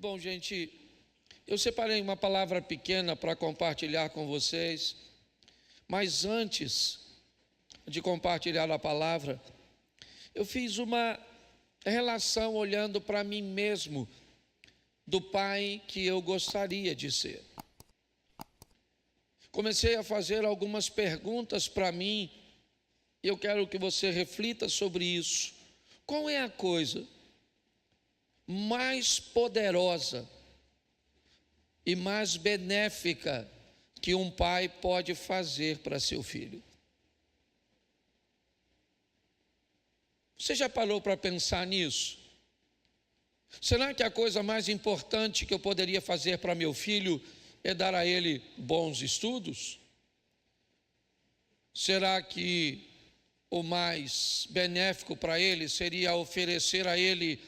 Bom, gente, eu separei uma palavra pequena para compartilhar com vocês, mas antes de compartilhar a palavra, eu fiz uma relação olhando para mim mesmo, do pai que eu gostaria de ser. Comecei a fazer algumas perguntas para mim, e eu quero que você reflita sobre isso. Qual é a coisa mais poderosa e mais benéfica que um pai pode fazer para seu filho? Você já parou para pensar nisso? Será que a coisa mais importante que eu poderia fazer para meu filho é dar a ele bons estudos? Será que o mais benéfico para ele seria oferecer a ele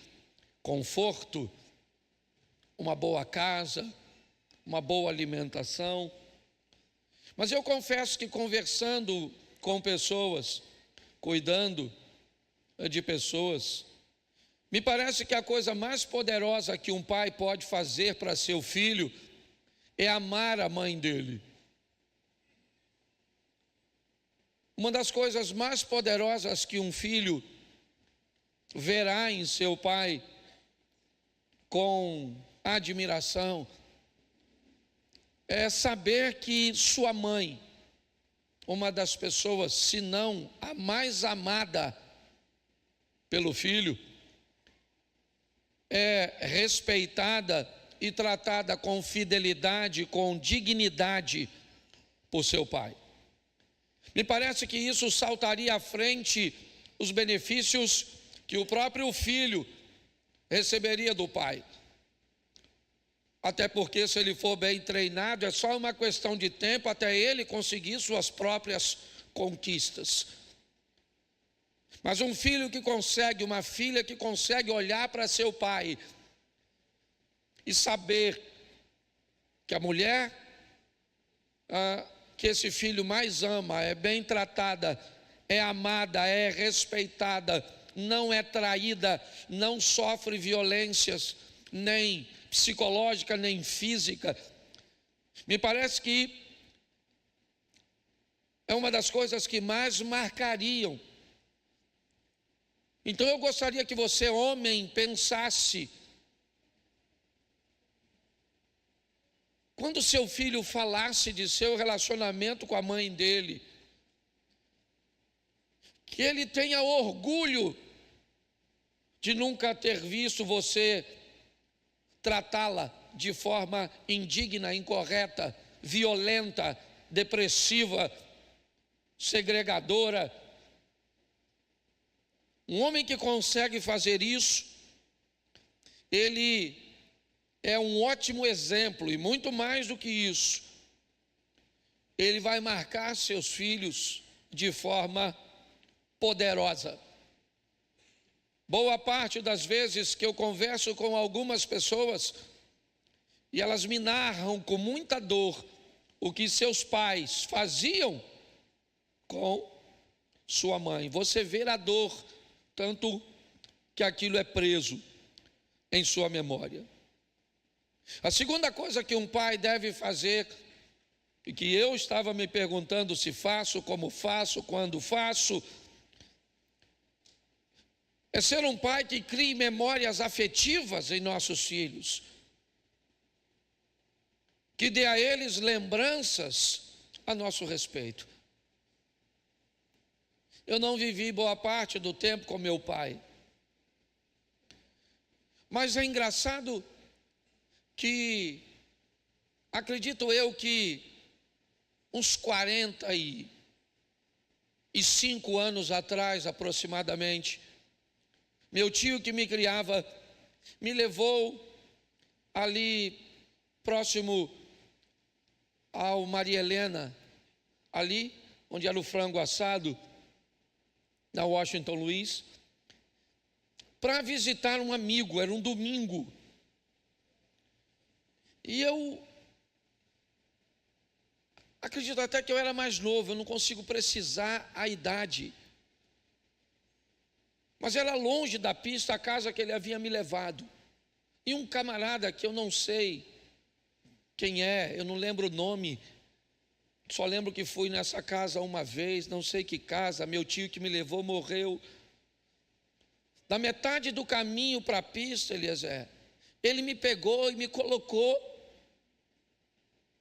conforto, uma boa casa, uma boa alimentação? Mas eu confesso que conversando com pessoas, cuidando de pessoas, me parece que a coisa mais poderosa que um pai pode fazer para seu filho é amar a mãe dele. Uma das coisas mais poderosas que um filho verá em seu pai com admiração é saber que sua mãe, uma das pessoas, se não a mais amada pelo filho, é respeitada e tratada com fidelidade, com dignidade por seu pai. Me parece que isso saltaria à frente os benefícios que o próprio filho receberia do pai. Até porque, se ele for bem treinado, é só uma questão de tempo até ele conseguir suas próprias conquistas. Mas um filho que consegue, uma filha que consegue olhar para seu pai e saber que a mulher que esse filho mais ama é bem tratada, é amada, é respeitada, não é traída, não sofre violências, nem psicológica, nem física. Me parece que é uma das coisas que mais marcariam. Então eu gostaria que você, homem, pensasse: quando seu filho falasse de seu relacionamento com a mãe dele, que ele tenha orgulho de nunca ter visto você tratá-la de forma indigna, incorreta, violenta, depressiva, segregadora. Um homem que consegue fazer isso, ele é um ótimo exemplo, e muito mais do que isso, ele vai marcar seus filhos de forma poderosa. Boa parte das vezes que eu converso com algumas pessoas, e elas me narram com muita dor o que seus pais faziam com sua mãe. Você vê a dor, tanto que aquilo é preso em sua memória. A segunda coisa que um pai deve fazer, e que eu estava me perguntando se faço, como faço, quando faço, é ser um pai que crie memórias afetivas em nossos filhos, que dê a eles lembranças a nosso respeito. Eu não vivi boa parte do tempo com meu pai, mas é engraçado que, acredito eu que uns 45 anos atrás aproximadamente, meu tio que me criava me levou ali próximo ao Maria Helena, ali onde era o frango assado, na Washington Luiz, para visitar um amigo. Era um domingo. E eu acredito até que eu era mais novo, eu não consigo precisar a idade. Mas era longe da pista a casa que ele havia me levado. E um camarada que eu não sei quem é, eu não lembro o nome, só lembro que fui nessa casa uma vez, não sei que casa, meu tio que me levou morreu. Na metade do caminho para a pista, Eliezer, ele me pegou e me colocou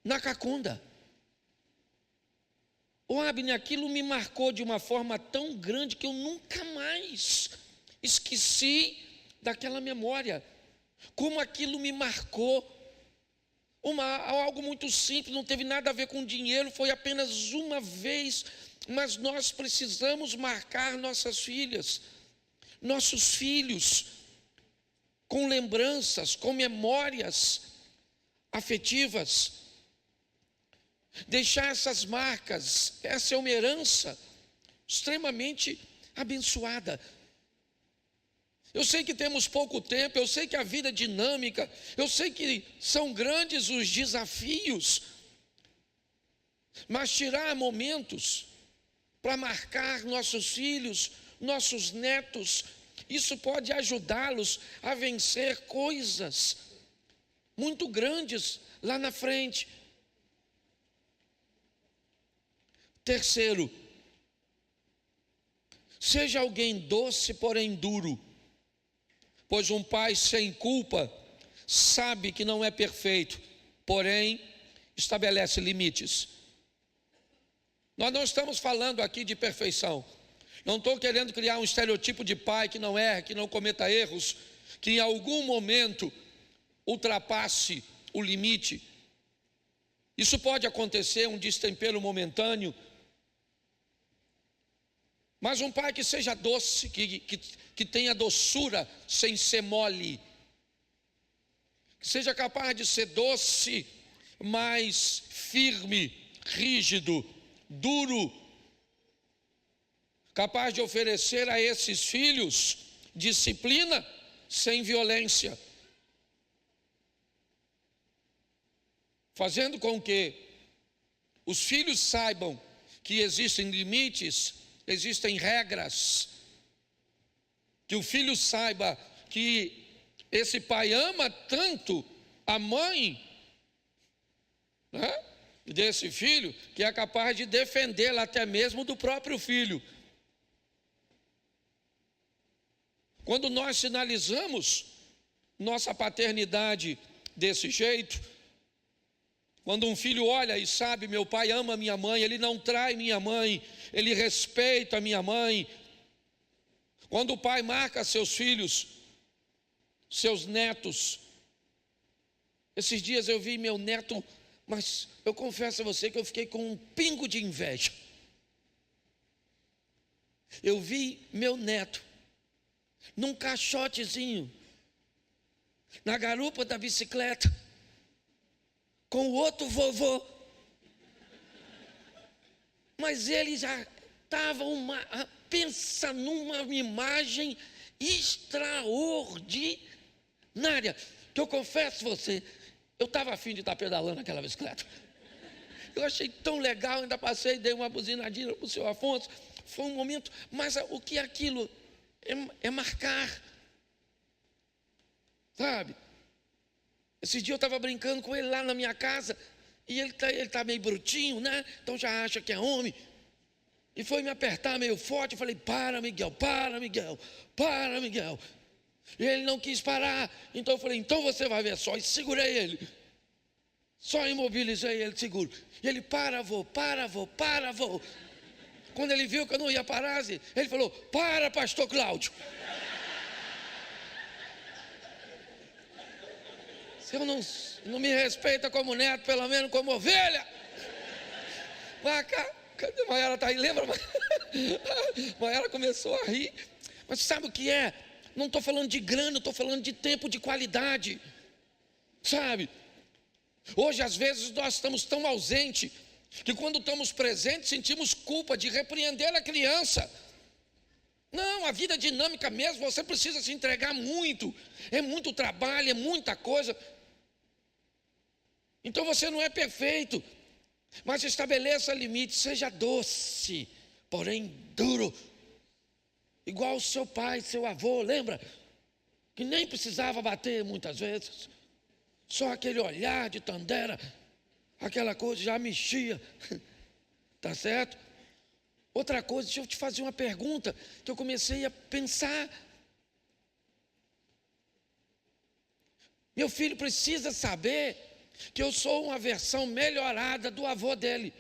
na cacunda. O Abner, aquilo me marcou de uma forma tão grande que eu nunca mais esqueci daquela memória. Como aquilo me marcou. Algo muito simples, não teve nada a ver com dinheiro, foi apenas uma vez, mas nós precisamos marcar nossas filhas, nossos filhos, com lembranças, com memórias afetivas, deixar essas marcas. Essa é uma herança extremamente abençoada. Eu sei que temos pouco tempo, eu sei que a vida é dinâmica, eu sei que são grandes os desafios, mas tirar momentos para marcar nossos filhos, nossos netos, isso pode ajudá-los a vencer coisas muito grandes lá na frente. Terceiro, seja alguém doce, porém duro, pois um pai sem culpa sabe que não é perfeito, porém estabelece limites. Nós não estamos falando aqui de perfeição. Não estou querendo criar um estereotipo de pai que não erra, que não cometa erros, que em algum momento ultrapasse o limite. Isso pode acontecer, um destempero momentâneo. Mas um pai que seja doce, que tenha doçura sem ser mole, que seja capaz de ser doce, mas firme, rígido, duro, capaz de oferecer a esses filhos disciplina sem violência, fazendo com que os filhos saibam que existem limites, existem regras, que o filho saiba que esse pai ama tanto a mãe, né, desse filho, que é capaz de defendê-la até mesmo do próprio filho. Quando nós sinalizamos nossa paternidade desse jeito, quando um filho olha e sabe, meu pai ama minha mãe, ele não trai minha mãe, ele respeita a minha mãe. Quando o pai marca seus filhos, seus netos. Esses dias eu vi meu neto, mas eu confesso a você que eu fiquei com um pingo de inveja. Eu vi meu neto num caixotezinho, na garupa da bicicleta, com o outro vovô. Mas ele já estava pensa numa imagem extraordinária, que eu confesso a você, eu estava afim de estar pedalando aquela bicicleta. Eu achei tão legal, ainda passei, dei uma buzinadinha para o seu Afonso, foi um momento, mas o que é aquilo? É marcar, sabe? Esse dia eu estava brincando com ele lá na minha casa, e ele tá meio brutinho, né? Então já acha que é homem. E foi me apertar meio forte, eu falei, para Miguel, para Miguel, para Miguel. E ele não quis parar, então eu falei, então você vai ver só, e segurei ele. Só imobilizei ele, seguro. E ele, para vô. Quando ele viu que eu não ia parar, ele falou, para pastor Cláudio. Se eu não me respeita como neto, pelo menos como ovelha. Vai cá, cadê Maiara? Está aí, lembra? Maiara começou a rir. Mas sabe o que é? Não estou falando de grana, estou falando de tempo de qualidade. Sabe? Hoje, às vezes, nós estamos tão ausentes que quando estamos presentes, sentimos culpa de repreender a criança. Não, a vida é dinâmica mesmo, você precisa se entregar muito. É muito trabalho, é muita coisa. Então você não é perfeito, mas estabeleça limites, seja doce, porém duro. Igual o seu pai, seu avô, lembra? que nem precisava bater muitas vezes, só aquele olhar de Tandera, aquela coisa já mexia, tá certo? Outra coisa, deixa eu te fazer uma pergunta que eu comecei a pensar. Meu filho precisa saber que eu sou uma versão melhorada do avô dele.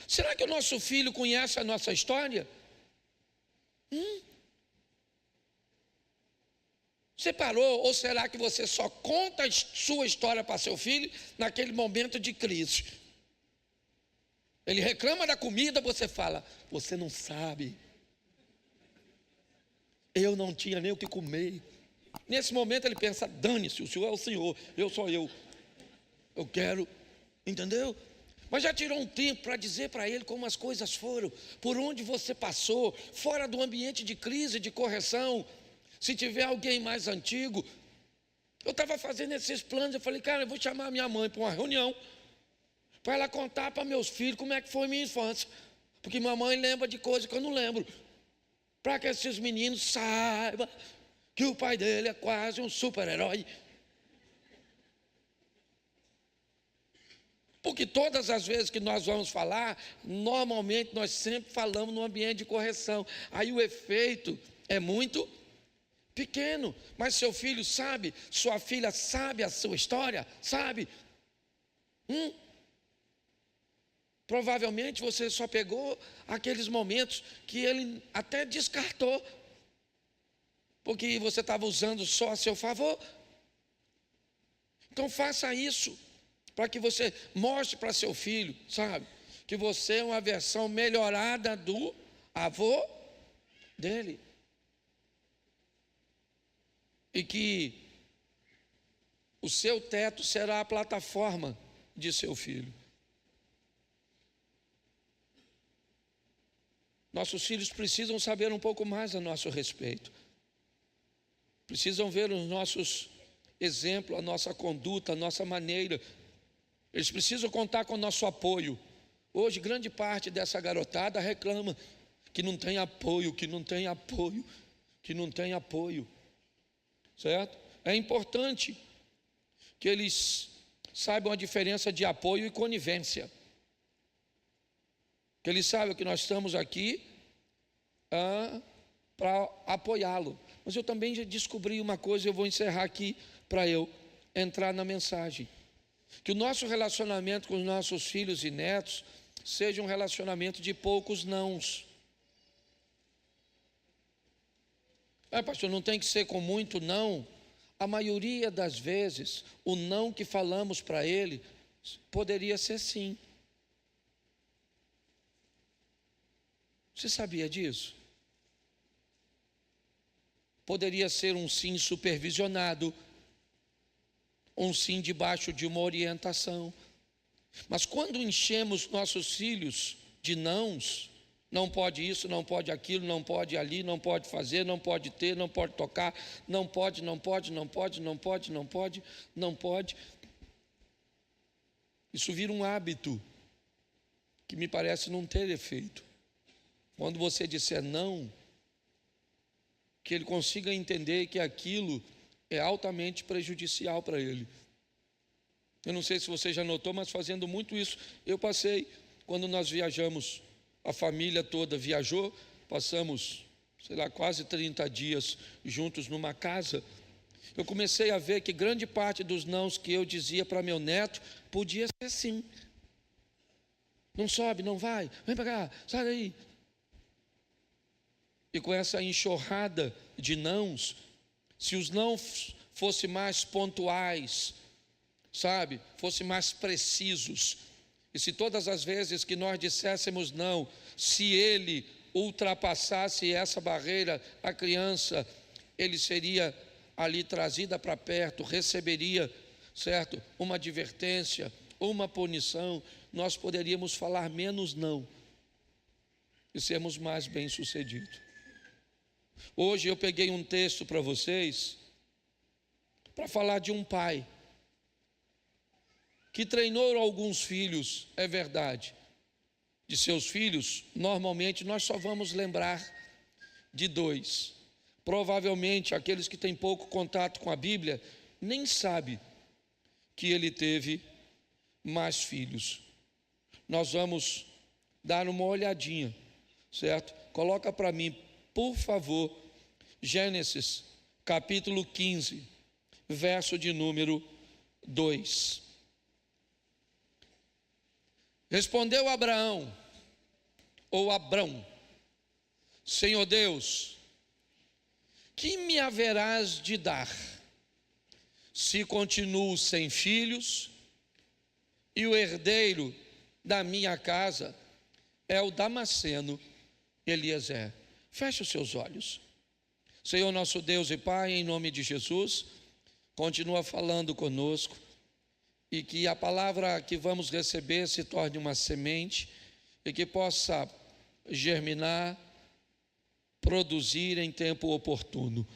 Será que o nosso filho conhece a nossa história? Você parou, ou será que você só conta a sua história para seu filho naquele momento de crise? Ele reclama da comida, você fala, você não sabe. Eu não tinha nem o que comer. Nesse momento ele pensa, dane-se, o senhor é o senhor, eu sou eu. Eu quero, entendeu? Mas já tirou um tempo para dizer para ele como as coisas foram, por onde você passou, fora do ambiente de crise, de correção. Se tiver alguém mais antigo, eu estava fazendo esses planos, eu falei, cara, eu vou chamar minha mãe para uma reunião, para ela contar para meus filhos como é que foi minha infância, porque minha mãe lembra de coisas que eu não lembro, para que esses meninos saibam que o pai dele é quase um super-herói. Porque todas as vezes que nós vamos falar, normalmente nós sempre falamos no ambiente de correção, aí o efeito é muito pequeno, mas seu filho sabe, sua filha sabe a sua história, sabe? Provavelmente você só pegou aqueles momentos que ele até descartou, porque você estava usando só a seu favor. Então faça isso, para que você mostre para seu filho, sabe? Que você é uma versão melhorada do avô dele. E que o seu teto será a plataforma de seu filho. Nossos filhos precisam saber um pouco mais a nosso respeito. Precisam ver os nossos exemplos, a nossa conduta, a nossa maneira. Eles precisam contar com o nosso apoio. Hoje, grande parte dessa garotada reclama que não tem apoio, que não tem apoio, que não tem apoio. Certo? É importante que eles saibam a diferença de apoio e conivência. Que eles saibam que nós estamos aqui para apoiá-lo. Mas eu também já descobri uma coisa, eu vou encerrar aqui para eu entrar na mensagem. Que o nosso relacionamento com os nossos filhos e netos seja um relacionamento de poucos nãos. Pastor, não tem que ser com muito não. A maioria das vezes, o não que falamos para ele poderia ser sim. Você sabia disso? Poderia ser um sim supervisionado, um sim debaixo de uma orientação. Mas quando enchemos nossos filhos de nãos, não pode isso, não pode aquilo, não pode ali, não pode fazer, não pode ter, não pode tocar, não pode, não pode, não pode, não pode, não pode, não pode. Isso vira um hábito que me parece não ter efeito. Quando você disser não, que ele consiga entender que aquilo é altamente prejudicial para ele. Eu não sei se você já notou, mas fazendo muito isso, eu passei, quando nós viajamos, a família toda viajou, passamos, quase 30 dias juntos numa casa. Eu comecei a ver que grande parte dos nãos que eu dizia para meu neto, podia ser sim. Não sobe, não vai, vem para cá, sai daí. E com essa enxurrada de nãos, se os não fossem mais pontuais, fossem mais precisos, e se todas as vezes que nós disséssemos não, se ele ultrapassasse essa barreira, a criança, ele seria ali trazida para perto, receberia, certo? Uma advertência, uma punição, nós poderíamos falar menos não e sermos mais bem-sucedidos. Hoje eu peguei um texto para vocês, para falar de um pai que treinou alguns filhos, é verdade. De seus filhos, normalmente nós só vamos lembrar de 2. Provavelmente aqueles que têm pouco contato com a Bíblia nem sabem que ele teve mais filhos. Nós vamos dar uma olhadinha, certo? Coloca para mim, por favor, Gênesis capítulo 15, verso de número 2. Respondeu Abraão, ou Abrão: Senhor Deus, que me haverás de dar, se continuo sem filhos, e o herdeiro da minha casa é o Damasceno Eliezer? Feche os seus olhos. Senhor nosso Deus e Pai, em nome de Jesus, continua falando conosco, e que a palavra que vamos receber se torne uma semente, e que possa germinar, produzir em tempo oportuno.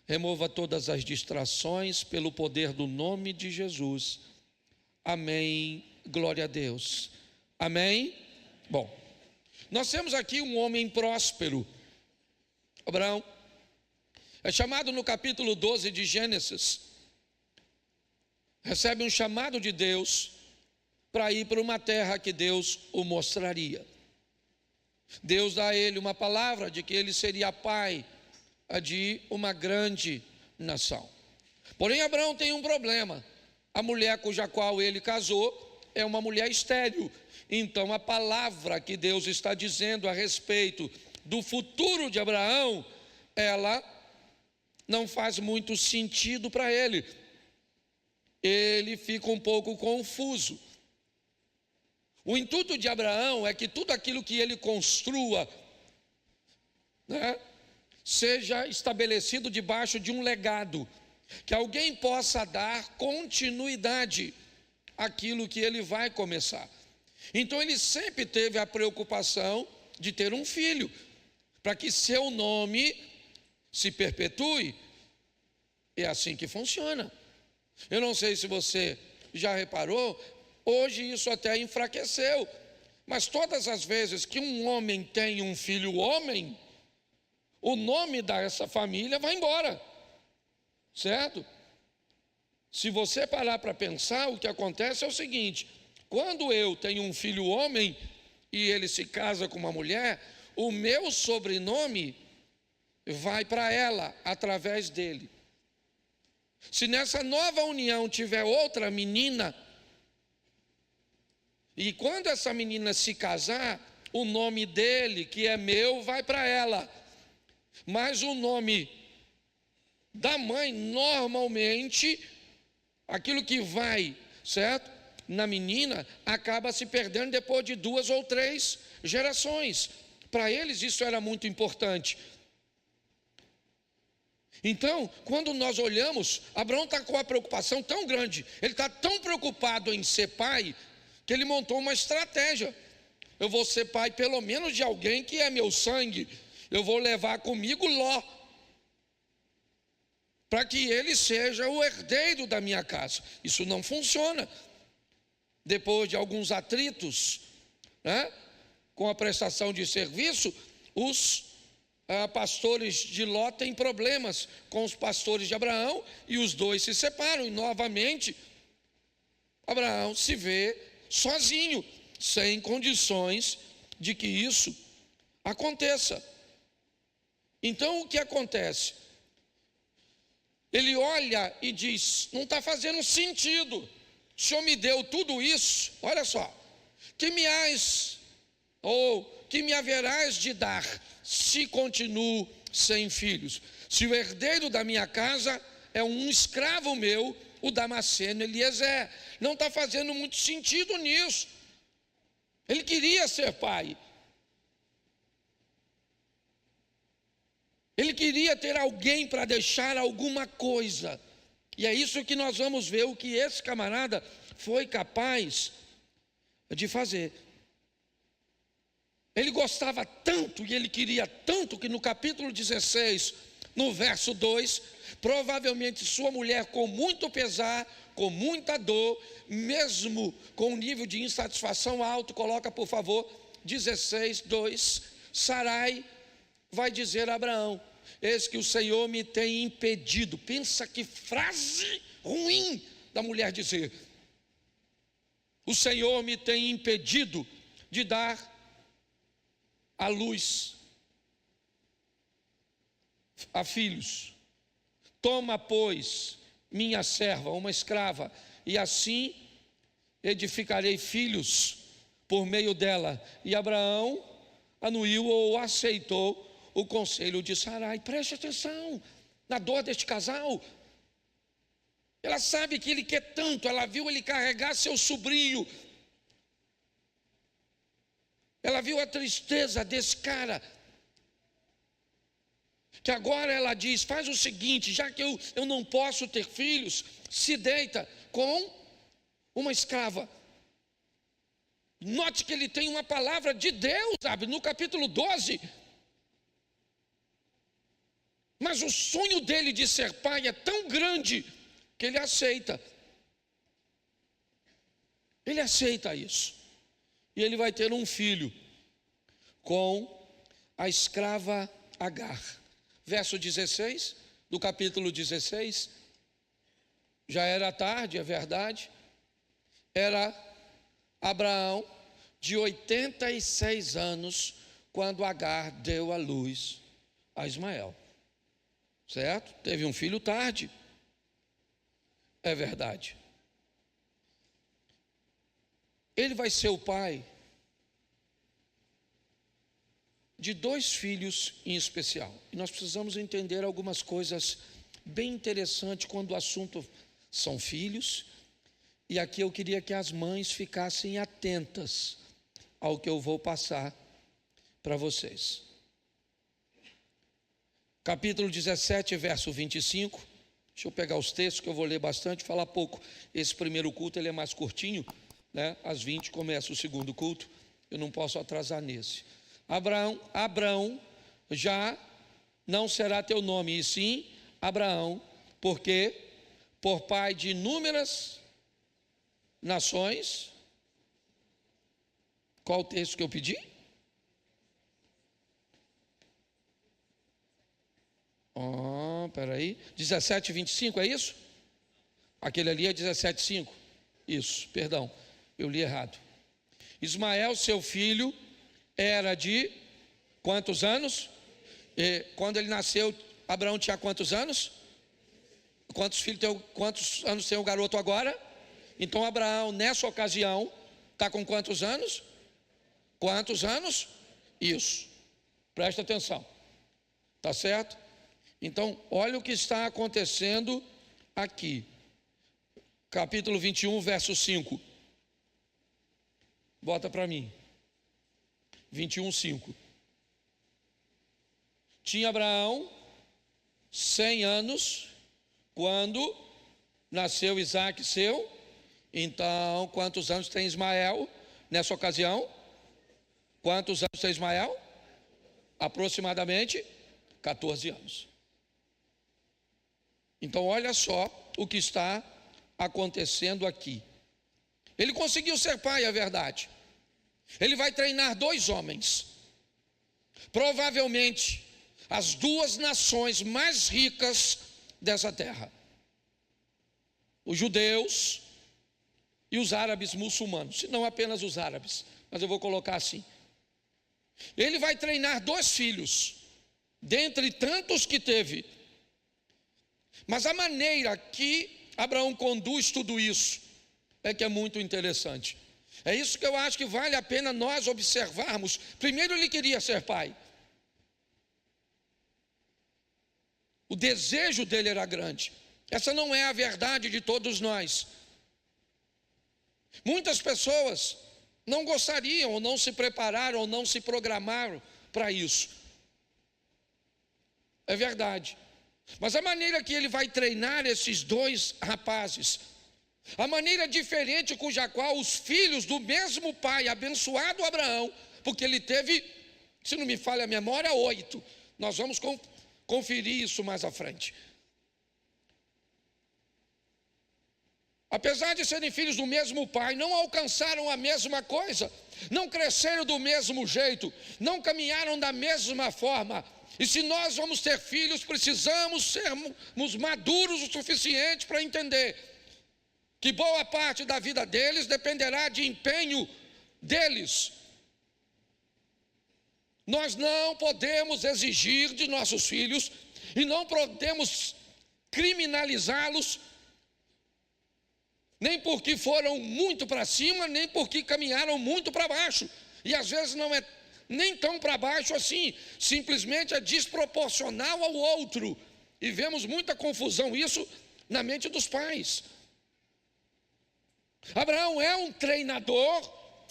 Remova todas as distrações pelo poder do nome de Jesus. Amém. Glória a Deus. Amém. Bom, nós temos aqui um homem próspero, Abraão. É chamado no capítulo 12 de Gênesis. Recebe um chamado de Deus para ir para uma terra que Deus o mostraria. Deus dá a ele uma palavra de que ele seria pai de uma grande nação. Porém, Abraão tem um problema. A mulher cuja qual ele casou é uma mulher estéril. Então, a palavra que Deus está dizendo a respeito do futuro de Abraão, ela não faz muito sentido para ele. Ele fica um pouco confuso. O intuito de Abraão é que tudo aquilo que ele construa, seja estabelecido debaixo de um legado, que alguém possa dar continuidade àquilo que ele vai começar. Então ele sempre teve a preocupação de ter um filho, para que seu nome se perpetue. É assim que funciona. Eu não sei se você já reparou, hoje isso até enfraqueceu, mas todas as vezes que um homem tem um filho homem, o nome dessa família vai embora, certo? Se você parar para pensar, o que acontece é o seguinte: quando eu tenho um filho homem e ele se casa com uma mulher, o meu sobrenome vai para ela através dele. Se nessa nova união tiver outra menina, e quando essa menina se casar, o nome dele, que é meu, vai para ela. Mas o nome da mãe, normalmente, aquilo que vai, certo, na menina, acaba se perdendo depois de 2 ou 3 gerações. Para eles isso era muito importante. Então, quando nós olhamos, Abraão está com uma preocupação tão grande, ele está tão preocupado em ser pai, que ele montou uma estratégia. Eu vou ser pai pelo menos de alguém que é meu sangue, eu vou levar comigo Ló, para que ele seja o herdeiro da minha casa. Isso não funciona. Depois de alguns atritos, com a prestação de serviço, os pastores de Ló têm problemas com os pastores de Abraão, e os dois se separam, e novamente Abraão se vê sozinho, sem condições de que isso aconteça. Então o que acontece? Ele olha e diz: não está fazendo sentido, o Senhor me deu tudo isso, olha só, que me haverás de dar, se continuo sem filhos? Se o herdeiro da minha casa é um escravo meu, o Damasceno Eliezer. Não está fazendo muito sentido nisso. Ele queria ser pai. Ele queria ter alguém para deixar alguma coisa. E é isso que nós vamos ver, o que esse camarada foi capaz de fazer. Ele gostava tanto e ele queria tanto que no capítulo 16, no verso 2, provavelmente sua mulher, com muito pesar, com muita dor, mesmo com um nível de insatisfação alto, coloca por favor 16, 2, Sarai vai dizer a Abraão: eis que o Senhor me tem impedido. Pensa que frase ruim da mulher dizer. O Senhor me tem impedido de dar à luz a filhos. Toma, pois, minha serva, uma escrava, e assim edificarei filhos por meio dela. E Abraão anuiu ou aceitou o conselho de Sarai. Preste atenção na dor deste casal. Ela sabe que ele quer tanto, ela viu ele carregar seu sobrinho. Ela viu a tristeza desse cara. Que agora ela diz, faz o seguinte, já que eu não posso ter filhos, se deita com uma escrava. Note que ele tem uma palavra de Deus, sabe, no capítulo 12. Mas o sonho dele de ser pai é tão grande que ele aceita. Ele aceita isso. E ele vai ter um filho com a escrava Agar. Verso 16, do capítulo 16. Já era tarde, é verdade. Era Abraão de 86 anos quando Agar deu à luz a Ismael. Certo? Teve um filho tarde. É verdade. Ele vai ser o pai de 2 filhos em especial. E nós precisamos entender algumas coisas bem interessantes quando o assunto são filhos. E aqui eu queria que as mães ficassem atentas ao que eu vou passar para vocês. Capítulo 17, verso 25. Deixa eu pegar os textos que eu vou ler bastante, falar pouco. Esse primeiro culto ele é mais curtinho, né? Às 20 começa o segundo culto. Eu não posso atrasar nesse. Abraão, já não será teu nome, e sim Abraão, porque por pai de inúmeras nações. Qual o texto que eu pedi? Peraí, 17:25, é isso? Aquele ali é 17:5. Isso, perdão, eu li errado. Ismael, seu filho, era de quantos anos? Quando ele nasceu, Abraão tinha quantos anos? Quantos anos tem o garoto agora? Então Abraão, nessa ocasião, está com quantos anos? Quantos anos? Isso, presta atenção, tá certo? Então, olha o que está acontecendo aqui. Capítulo 21, verso 5. Bota para mim. 21, 5. Tinha Abraão 100 anos quando nasceu Isaac seu. Então, quantos anos tem Ismael nessa ocasião? Quantos anos tem Ismael? Aproximadamente 14 anos. Então, olha só o que está acontecendo aqui. Ele conseguiu ser pai, é verdade. Ele vai treinar 2 homens. Provavelmente, as 2 nações mais ricas dessa terra. Os judeus e os árabes muçulmanos. Se não apenas os árabes, mas eu vou colocar assim. Ele vai treinar 2 filhos, dentre tantos que teve. Mas a maneira que Abraão conduz tudo isso é que é muito interessante. É isso que eu acho que vale a pena nós observarmos. Primeiro, ele queria ser pai. O desejo dele era grande. Essa não é a verdade de todos nós. Muitas pessoas não gostariam, ou não se prepararam, ou não se programaram para isso. É verdade. Mas a maneira que ele vai treinar esses 2 rapazes, a maneira diferente cuja qual os filhos do mesmo pai, abençoado Abraão, porque ele teve, se não me falha a memória, 8. Nós vamos conferir isso mais à frente. Apesar de serem filhos do mesmo pai, não alcançaram a mesma coisa, não cresceram do mesmo jeito, não caminharam da mesma forma. E se nós vamos ter filhos, precisamos sermos maduros o suficiente para entender que boa parte da vida deles dependerá de empenho deles. Nós não podemos exigir de nossos filhos e não podemos criminalizá-los, nem porque foram muito para cima, nem porque caminharam muito para baixo. E às vezes não é nem tão para baixo assim, simplesmente é desproporcional ao outro. E vemos muita confusão isso na mente dos pais. Abraão é um treinador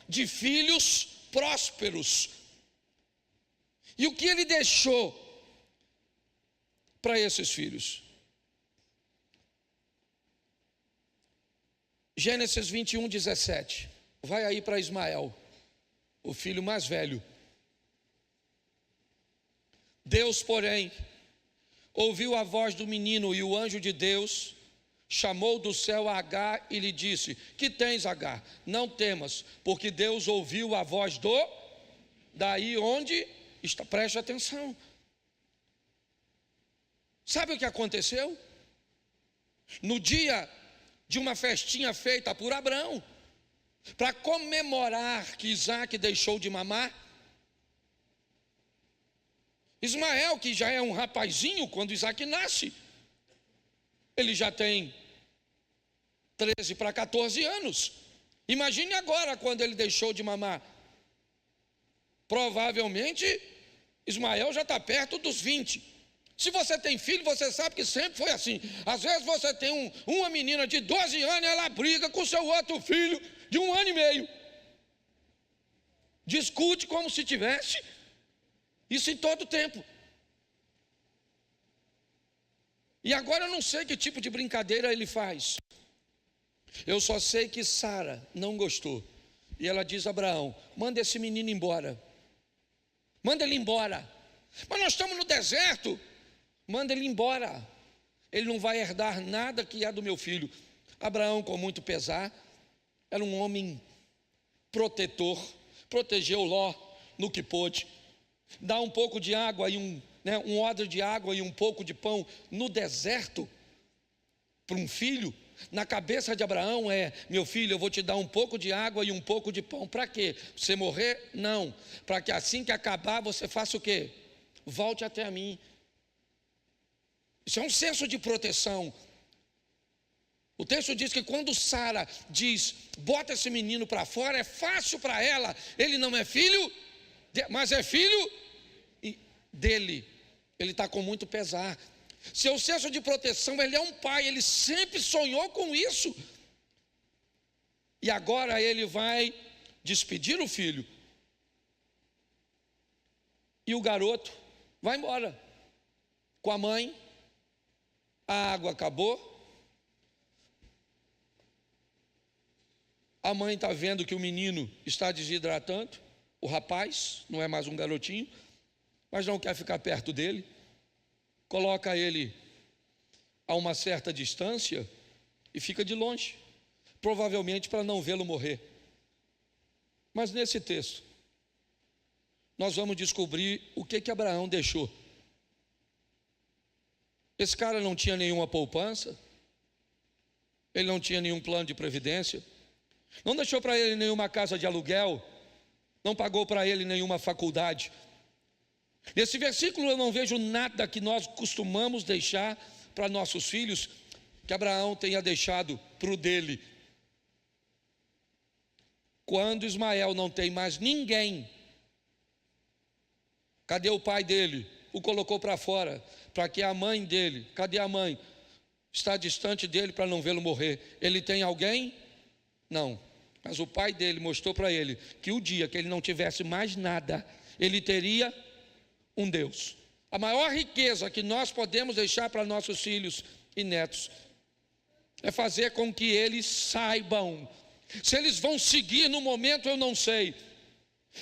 de filhos prósperos. E o que ele deixou para esses filhos? Gênesis 21, 17. Vai aí para Ismael, o filho mais velho. Deus, porém, ouviu a voz do menino, e o anjo de Deus chamou do céu a Agar e lhe disse: que tens, Agar? Não temas, porque Deus ouviu a voz do... Daí onde está, preste atenção. Sabe o que aconteceu? No dia de uma festinha feita por Abraão, para comemorar que Isaac deixou de mamar, Ismael, que já é um rapazinho quando Isaac nasce, ele já tem 13 para 14 anos. Imagine agora quando ele deixou de mamar. Provavelmente Ismael já está perto dos 20. Se você tem filho, você sabe que sempre foi assim. Às vezes você tem uma menina de 12 anos, ela briga com seu outro filho de 1 ano e meio. Discute como se tivesse. Isso em todo tempo. E agora eu não sei que tipo de brincadeira ele faz. Eu só sei que Sara não gostou. E ela diz a Abraão: manda esse menino embora. Manda ele embora. Mas nós estamos no deserto. Manda ele embora. Ele não vai herdar nada que é do meu filho. Abraão, com muito pesar, era um homem protetor. Protegeu Ló no que pôde. Dá um pouco de água e um odre de água e um pouco de pão no deserto para um filho. Na cabeça de Abraão é: meu filho, eu vou te dar um pouco de água e um pouco de pão. Para quê? Você morrer? Não. Para que assim que acabar você faça o quê? Volte até mim. Isso é um senso de proteção. O texto diz que quando Sara diz: bota esse menino para fora, é fácil para ela. Ele não é filho, mas é filho dele. Ele está com muito pesar. Seu senso de proteção, ele é um pai, ele sempre sonhou com isso. E agora ele vai despedir o filho. E o garoto vai embora com a mãe. A água acabou. A mãe está vendo que o menino está desidratando. O rapaz, não é mais um garotinho, mas não quer ficar perto dele. Coloca ele a uma certa distância e fica de longe, provavelmente para não vê-lo morrer. Mas nesse texto, nós vamos descobrir o que Abraão deixou. Esse cara não tinha nenhuma poupança, ele não tinha nenhum plano de previdência, não deixou para ele nenhuma casa de aluguel, não pagou para ele nenhuma faculdade. Nesse versículo eu não vejo nada que nós costumamos deixar para nossos filhos, que Abraão tenha deixado para o dele. Quando Ismael não tem mais ninguém, cadê o pai dele? O colocou para fora, para que a mãe dele, cadê a mãe? Está distante dele para não vê-lo morrer. Ele tem alguém? Não. Mas o pai dele mostrou para ele que o dia que ele não tivesse mais nada, ele teria um Deus. A maior riqueza que nós podemos deixar para nossos filhos e netos é fazer com que eles saibam. Se eles vão seguir no momento, eu não sei.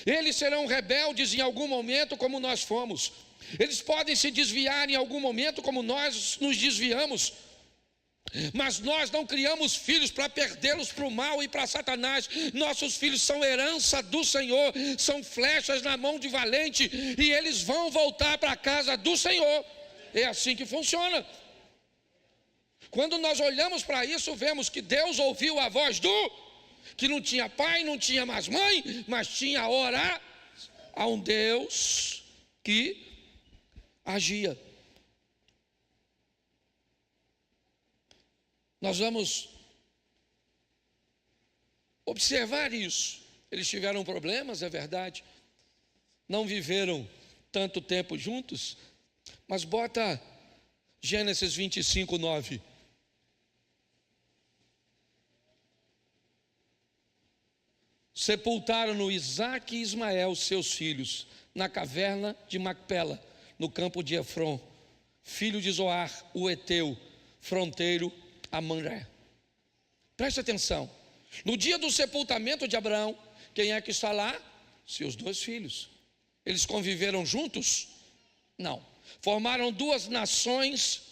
Eles serão rebeldes em algum momento, como nós fomos. Eles podem se desviar em algum momento, como nós nos desviamos. Mas nós não criamos filhos para perdê-los para o mal e para Satanás. Nossos filhos são herança do Senhor, são flechas na mão de valente, e eles vão voltar para a casa do Senhor. É assim que funciona. Quando nós olhamos para isso, vemos que Deus ouviu a voz que não tinha pai, não tinha mais mãe, mas tinha a um Deus que agia. Nós vamos observar isso. Eles tiveram problemas, é verdade. Não viveram tanto tempo juntos. Mas bota Gênesis 25, 9. Sepultaram-no Isaque e Ismael, seus filhos, na caverna de Macpela, no campo de Efron, filho de Zoar, o Eteu, fronteiro a Mamré. Preste atenção. No dia do sepultamento de Abraão, quem é que está lá? Seus 2 filhos. Eles conviveram juntos? Não. Formaram 2 nações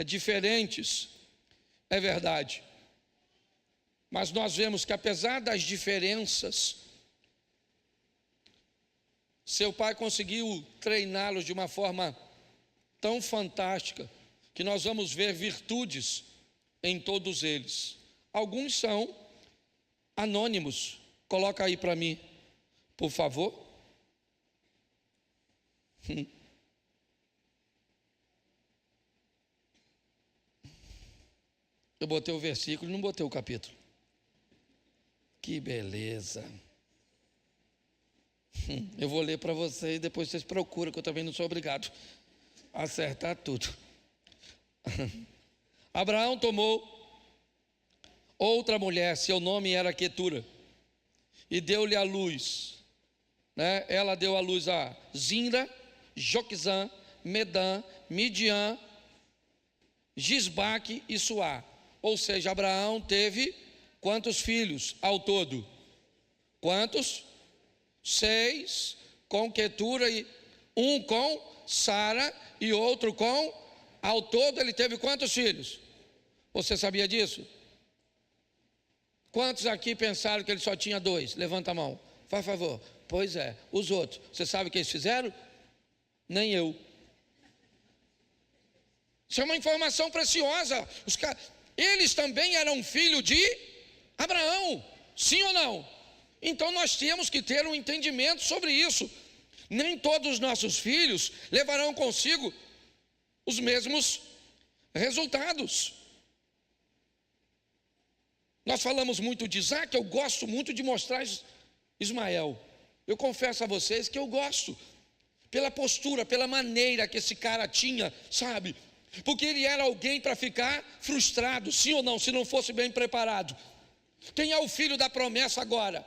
diferentes. É verdade. Mas nós vemos que apesar das diferenças, seu pai conseguiu treiná-los de uma forma tão fantástica, que nós vamos ver virtudes em todos eles. Alguns são anônimos. Coloca aí para mim, por favor. Eu botei o versículo e não botei o capítulo. Que beleza. Eu vou ler para vocês e depois vocês procuram, que eu também não sou obrigado a acertar tudo. Abraão tomou outra mulher, seu nome era Quetura, e deu-lhe a luz, né? Ela deu a luz a Zinra, Joquizã, Medã, Midian, Gisbaque e Suá. Ou seja, Abraão teve quantos filhos ao todo? Quantos? 6 com Quetura, e 1 com Sara e outro com... Ao todo ele teve quantos filhos? Você sabia disso? Quantos aqui pensaram que ele só tinha 2? Levanta a mão, faz favor. Pois é, os outros, você sabe o que eles fizeram? Nem eu. Isso é uma informação preciosa. Eles também eram filhos de Abraão, sim ou não? Então nós temos que ter um entendimento sobre isso. Nem todos os nossos filhos levarão consigo os mesmos resultados. Nós falamos muito de Isaque, eu gosto muito de mostrar Ismael. Eu confesso a vocês que eu gosto, pela postura, pela maneira que esse cara tinha, sabe? Porque ele era alguém para ficar frustrado, sim ou não, se não fosse bem preparado. Quem é o filho da promessa agora?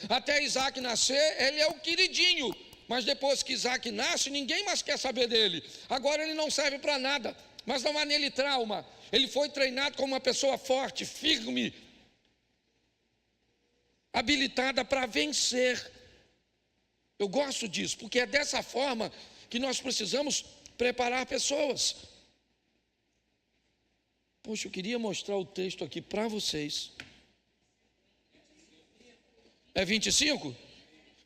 Até Isaque nascer, ele é o queridinho. Mas depois que Isaque nasce, ninguém mais quer saber dele. Agora ele não serve para nada, mas não há nele trauma. Ele foi treinado como uma pessoa forte, firme, habilitada para vencer. Eu gosto disso, porque é dessa forma que nós precisamos preparar pessoas. Poxa, eu queria mostrar o texto aqui para vocês. É 25?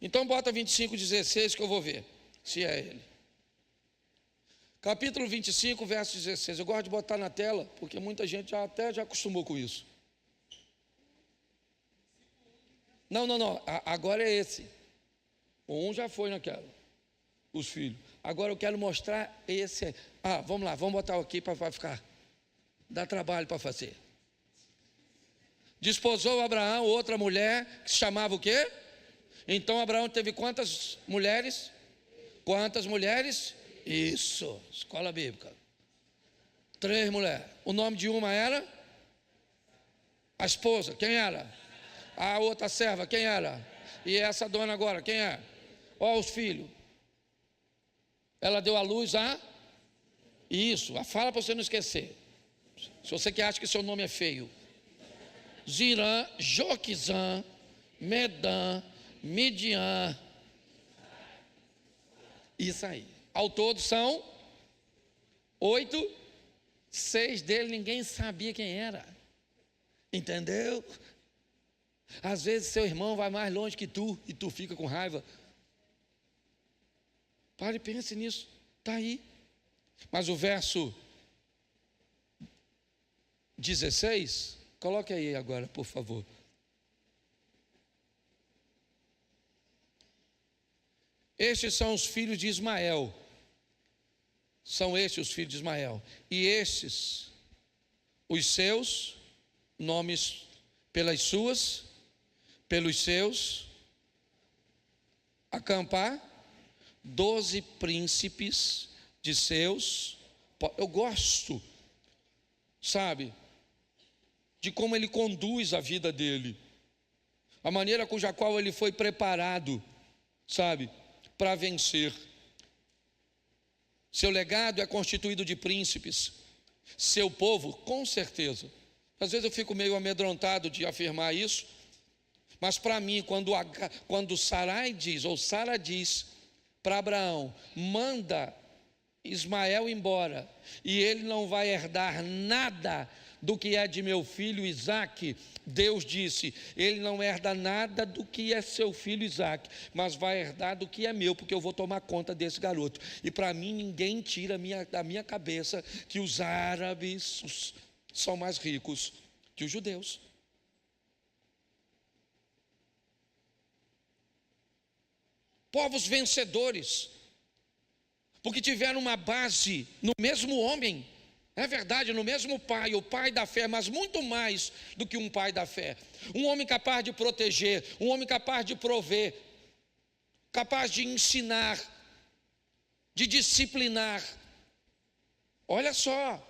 Então bota 25:16 que eu vou ver se é ele. Capítulo 25, verso 16. Eu gosto de botar na tela, porque muita gente já acostumou com isso. Não. Agora é esse. O 1 já foi naquela. Os filhos. Agora eu quero mostrar esse. Vamos lá, vamos botar aqui para ficar. Dá trabalho para fazer. Desposou Abraão outra mulher que se chamava o quê? Então Abraão teve quantas mulheres? Quantas mulheres? Isso, escola bíblica. 3 mulheres. O nome de uma era? A esposa, quem era? A outra serva, quem era? E essa dona agora, quem é? Ó, os filhos. Ela deu à luz a... Isso, fala para você não esquecer. Se você que acha que seu nome é feio. Zirã, Joquizã, Medã, Midian. Isso aí. Ao todo são 8 6 dele ninguém sabia quem era. Entendeu? Às vezes seu irmão vai mais longe que tu e tu fica com raiva. Pare e pense nisso. Está aí. Mas o verso 16, coloque aí agora, por favor. Estes são os filhos de Ismael. São estes os filhos de Ismael. E estes, os seus nomes, pelos seus, acampar, 12 príncipes de seus. Eu gosto, sabe, de como ele conduz a vida dele, a maneira cuja qual ele foi preparado, sabe, para vencer. Seu legado é constituído de príncipes. Seu povo, com certeza. Às vezes eu fico meio amedrontado de afirmar isso, mas para mim, quando Sarai diz, ou Sara diz para Abraão, manda Ismael embora, e ele não vai herdar nada do que é de meu filho Isaque, Deus disse, ele não herda nada do que é seu filho Isaque, mas vai herdar do que é meu, porque eu vou tomar conta desse garoto. E para mim ninguém tira da minha cabeça que os árabes são mais ricos que os judeus. Povos vencedores, porque tiveram uma base no mesmo homem. É verdade, no mesmo pai, o pai da fé, mas muito mais do que um pai da fé. Um homem capaz de proteger, um homem capaz de prover, capaz de ensinar, de disciplinar. Olha só,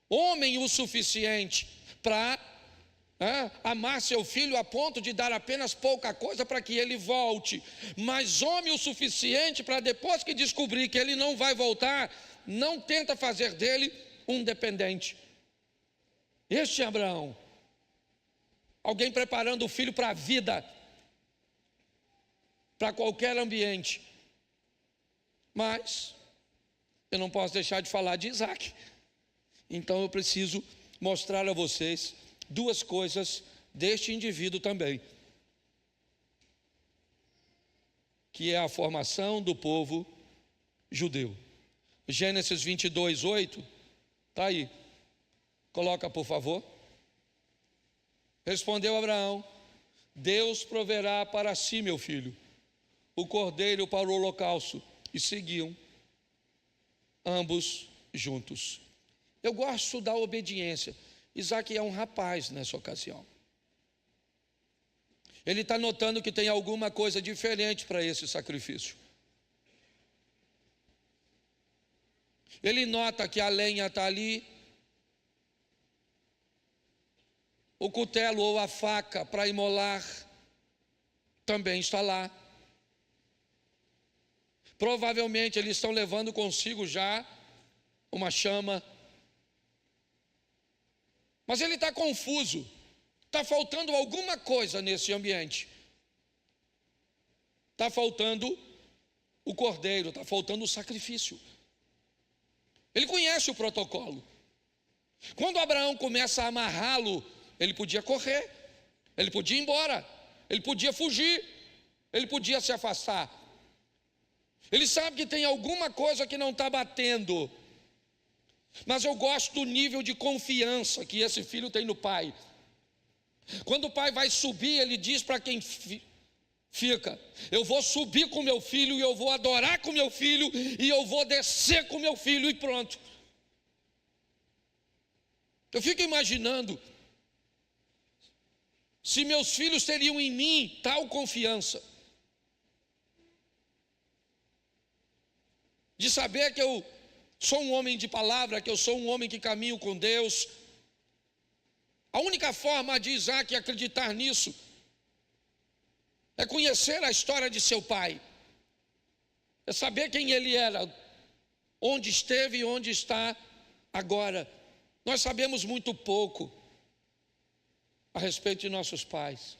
homem o suficiente para amar seu filho a ponto de dar apenas pouca coisa para que ele volte, mas homem o suficiente para, depois que descobrir que ele não vai voltar, não tenta fazer dele um dependente. Este é Abraão, alguém preparando o filho para a vida, para qualquer ambiente. Mas eu não posso deixar de falar de Isaque, então eu preciso mostrar a vocês duas coisas deste indivíduo também, que é a formação do povo judeu. Gênesis 22, 8, está aí, coloca por favor. Respondeu Abraão, Deus proverá para si, meu filho, o cordeiro para o holocausto. E seguiam, ambos juntos. Eu gosto da obediência. Isaque é um rapaz nessa ocasião. Ele está notando que tem alguma coisa diferente para esse sacrifício. Ele nota que a lenha está ali, o cutelo ou a faca para imolar também está lá. Provavelmente eles estão levando consigo já uma chama. Mas ele está confuso, está faltando alguma coisa nesse ambiente. Está faltando o cordeiro, está faltando o sacrifício. Ele conhece o protocolo. Quando Abraão começa a amarrá-lo, ele podia correr, ele podia ir embora, ele podia fugir, ele podia se afastar. Ele sabe que tem alguma coisa que não está batendo. Mas eu gosto do nível de confiança que esse filho tem no pai. Quando o pai vai subir, ele diz para quem fica: eu vou subir com meu filho, e eu vou adorar com meu filho, e eu vou descer com meu filho, e pronto. Eu fico imaginando se meus filhos teriam em mim tal confiança, de saber que eu sou um homem de palavra, que eu sou um homem que caminho com Deus. A única forma de Isaque acreditar nisso é conhecer a história de seu pai, é saber quem ele era, onde esteve e onde está agora. Nós sabemos muito pouco a respeito de nossos pais.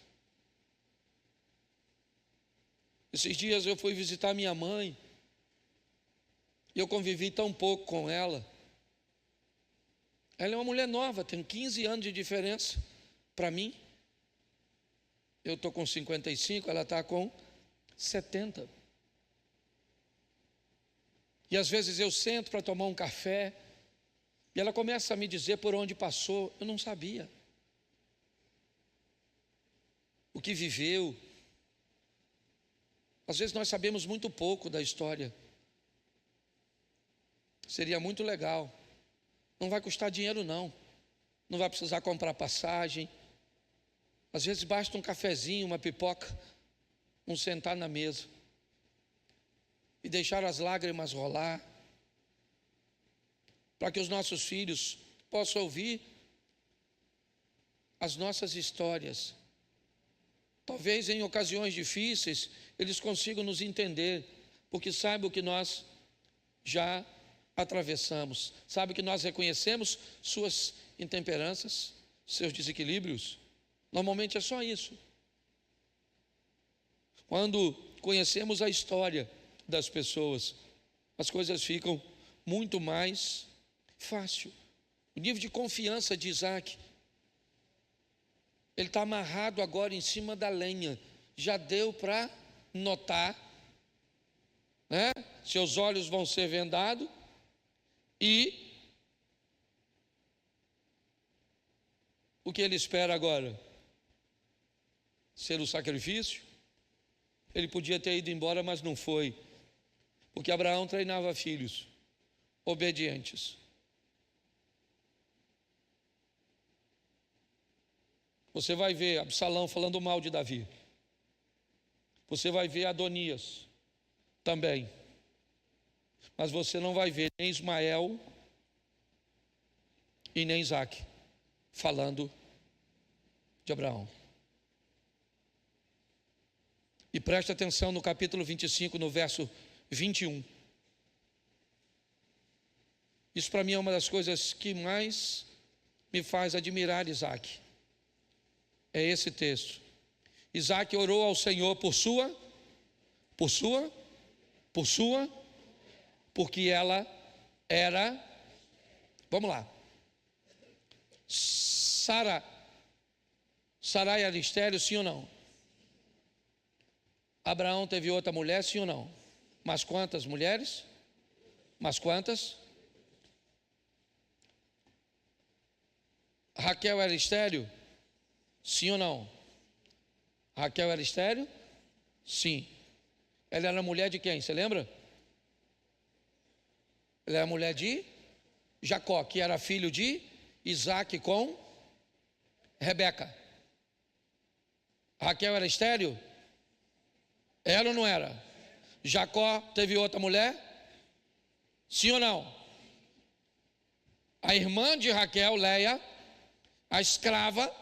Esses dias eu fui visitar minha mãe, e eu convivi tão pouco com ela. Ela é uma mulher nova, tem 15 anos de diferença para mim. Eu estou com 55, ela está com 70. E às vezes eu sento para tomar um café e ela começa a me dizer por onde passou. Eu não sabia o que viveu. Às vezes nós sabemos muito pouco da história. Seria muito legal. Não vai custar dinheiro não. Não vai precisar comprar passagem. Às vezes basta um cafezinho, uma pipoca, um sentar na mesa e deixar as lágrimas rolar, para que os nossos filhos possam ouvir as nossas histórias. Talvez em ocasiões difíceis eles consigam nos entender, porque saibam que nós já atravessamos, sabe que nós reconhecemos suas intemperanças, seus desequilíbrios. Normalmente é só isso. Quando conhecemos a história das pessoas, as coisas ficam muito mais fácil. O nível de confiança de Isaac, ele está amarrado agora em cima da lenha. Já deu para notar, né? Seus olhos vão ser vendados e o que ele espera agora? Ser o sacrifício? Ele podia ter ido embora, mas não foi, porque Abraão treinava filhos obedientes. Você vai ver Absalão falando mal de Davi. Você vai ver Adonias também. Mas você não vai ver nem Ismael e nem Isaac falando de Abraão. E preste atenção no capítulo 25, no verso 21. Isso para mim é uma das coisas que mais me faz admirar Isaac. É esse texto. Isaac orou ao Senhor porque ela era, vamos lá, Sarai era estéril, sim ou não? Abraão teve outra mulher, sim ou não? Mas quantas mulheres? Mas quantas? Raquel era estéril? Sim ou não? Raquel era estéril? Sim. Ela era mulher de quem? Você lembra? Ela era mulher de Jacó, que era filho de Isaac com Rebeca. Raquel era estéril? Era ou não era? Jacó teve outra mulher? Sim ou não? A irmã de Raquel, Leia, a escrava,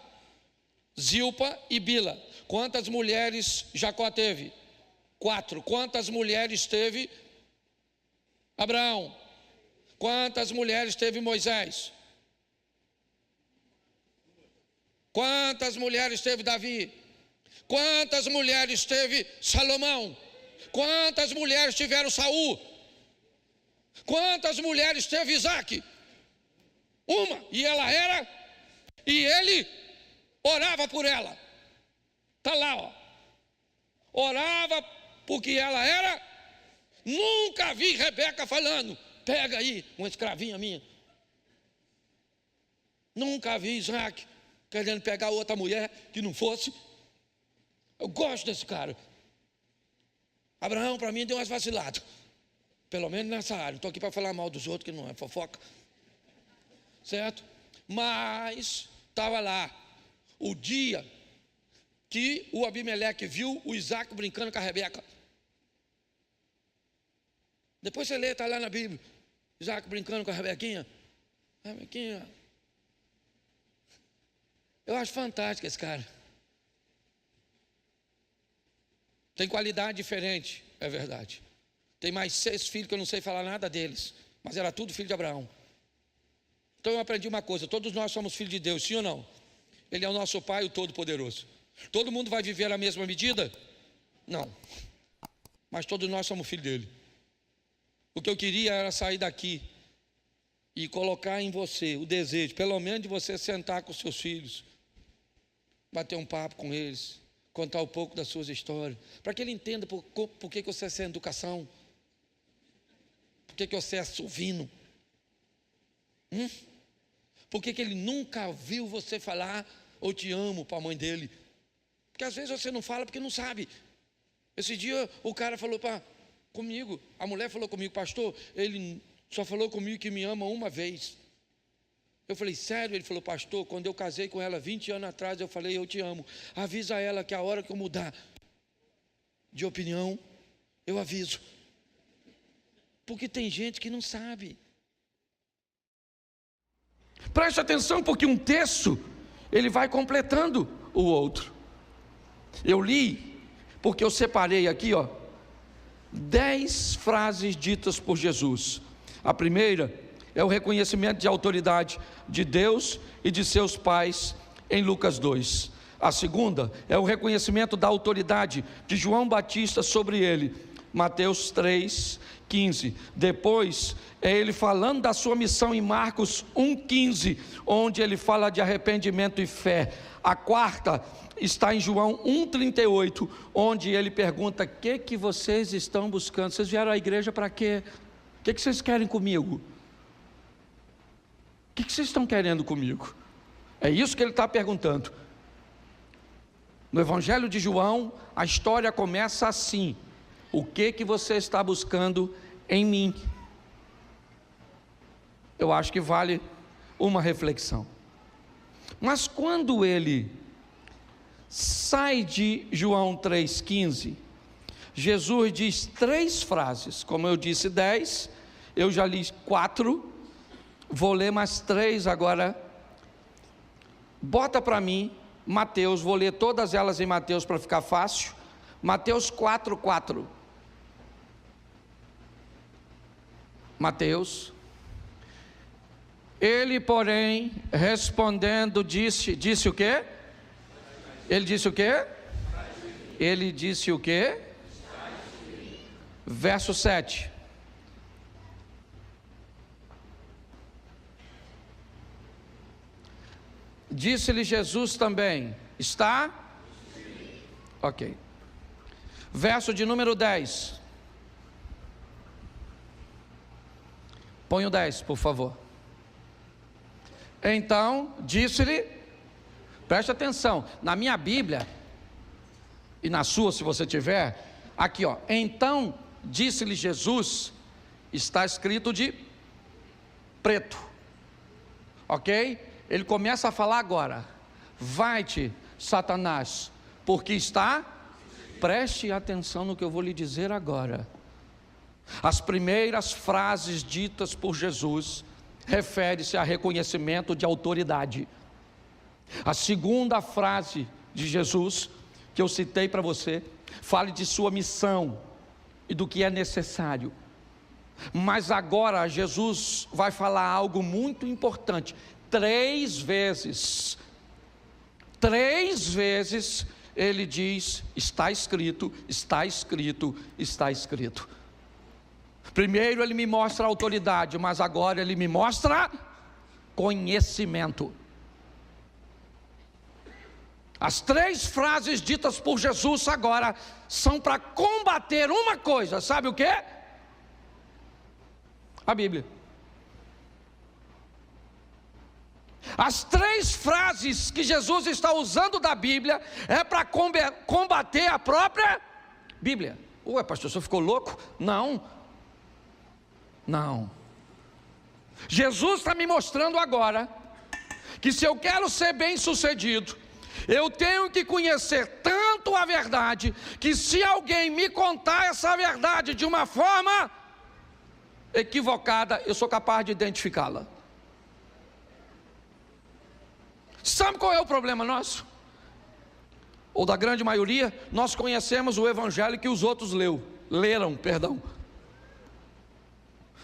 Zilpa e Bila. Quantas mulheres Jacó teve? 4. Quantas mulheres teve Abraão? Quantas mulheres teve Moisés? Quantas mulheres teve Davi? Quantas mulheres teve Salomão? Quantas mulheres tiveram Saul? Quantas mulheres teve Isaac? Uma, e ela era, e ele orava por ela. Está lá, ó. Orava porque ela era. Nunca vi Rebeca falando: pega aí uma escravinha minha. Nunca vi Isaac querendo pegar outra mulher que não fosse. Eu gosto desse cara. Abraão, para mim, deu umas vaciladas. Pelo menos nessa área. Não estou aqui para falar mal dos outros, que não é fofoca. Certo? Mas estava lá o dia que o Abimeleque viu o Isaac brincando com a Rebeca. Depois você lê, está lá na Bíblia. Isaac brincando com a Rebequinha. Rebequinha. Eu acho fantástico esse cara. Tem qualidade diferente, é verdade. Tem mais 6 filhos que eu não sei falar nada deles, mas era tudo filho de Abraão. Então eu aprendi uma coisa: todos nós somos filhos de Deus, sim ou não? Ele é o nosso Pai, o Todo-Poderoso. Todo mundo vai viver a mesma medida? Não. Mas todos nós somos filhos dele. O que eu queria era sair daqui e colocar em você o desejo, pelo menos de você sentar com seus filhos, bater um papo com eles, contar um pouco das suas histórias, para que ele entenda por que você é sem educação, por que você é sovino, por que ele nunca viu você falar eu te amo para a mãe dele, porque às vezes você não fala porque não sabe. Esse dia o cara falou comigo, a mulher falou comigo, pastor, ele só falou comigo que me ama uma vez. Eu falei, sério? Ele falou, pastor, quando eu casei com ela 20 anos atrás, eu falei, eu te amo. Avisa ela que a hora que eu mudar de opinião, eu aviso. Porque tem gente que não sabe. Preste atenção, porque um texto, ele vai completando o outro. Eu li, porque eu separei aqui, 10 frases ditas por Jesus. A primeira é o reconhecimento de autoridade de Deus e de seus pais em Lucas 2. A segunda é o reconhecimento da autoridade de João Batista sobre ele, Mateus 3:15. Depois é ele falando da sua missão em Marcos 1:15, onde ele fala de arrependimento e fé. A quarta está em João 1:38, onde ele pergunta: o que vocês estão buscando? Vocês vieram à igreja para quê? O que vocês querem comigo? O que vocês estão querendo comigo? É isso que ele está perguntando. No Evangelho de João, a história começa assim: o que você está buscando em mim? Eu acho que vale uma reflexão. Mas quando ele sai de João 3,15, Jesus diz 3 frases. Como eu disse 10, eu já li 4, vou ler mais 3 agora. Bota para mim Mateus, vou ler todas elas em Mateus para ficar fácil. Mateus 4:4. Mateus: ele, porém, respondendo, disse o quê? Ele disse o quê? Ele disse o quê? Verso 7. Disse-lhe Jesus também: está? Ok. Verso de número 10. Põe o 10, por favor. Então, disse-lhe, preste atenção, na minha Bíblia, e na sua se você tiver, aqui então, disse-lhe Jesus, está escrito de preto, ok? Ele começa a falar agora: vai-te, Satanás, porque está, preste atenção no que eu vou lhe dizer agora. As primeiras frases ditas por Jesus refere-se a reconhecimento de autoridade. A segunda frase de Jesus, que eu citei para você, fala de sua missão e do que é necessário. Mas agora Jesus vai falar algo muito importante. 3 vezes ele diz: está escrito, está escrito, está escrito. Primeiro ele me mostra autoridade, mas agora ele me mostra conhecimento. As 3 frases ditas por Jesus agora são para combater uma coisa, sabe o que? A Bíblia. As 3 frases que Jesus está usando da Bíblia é para combater a própria Bíblia. Ué, pastor, você ficou louco? Não. Jesus está me mostrando agora que se eu quero ser bem sucedido, eu tenho que conhecer tanto a verdade, que se alguém me contar essa verdade de uma forma equivocada, eu sou capaz de identificá-la. Sabe qual é o problema nosso? Ou da grande maioria? Nós conhecemos o evangelho que os outros leram.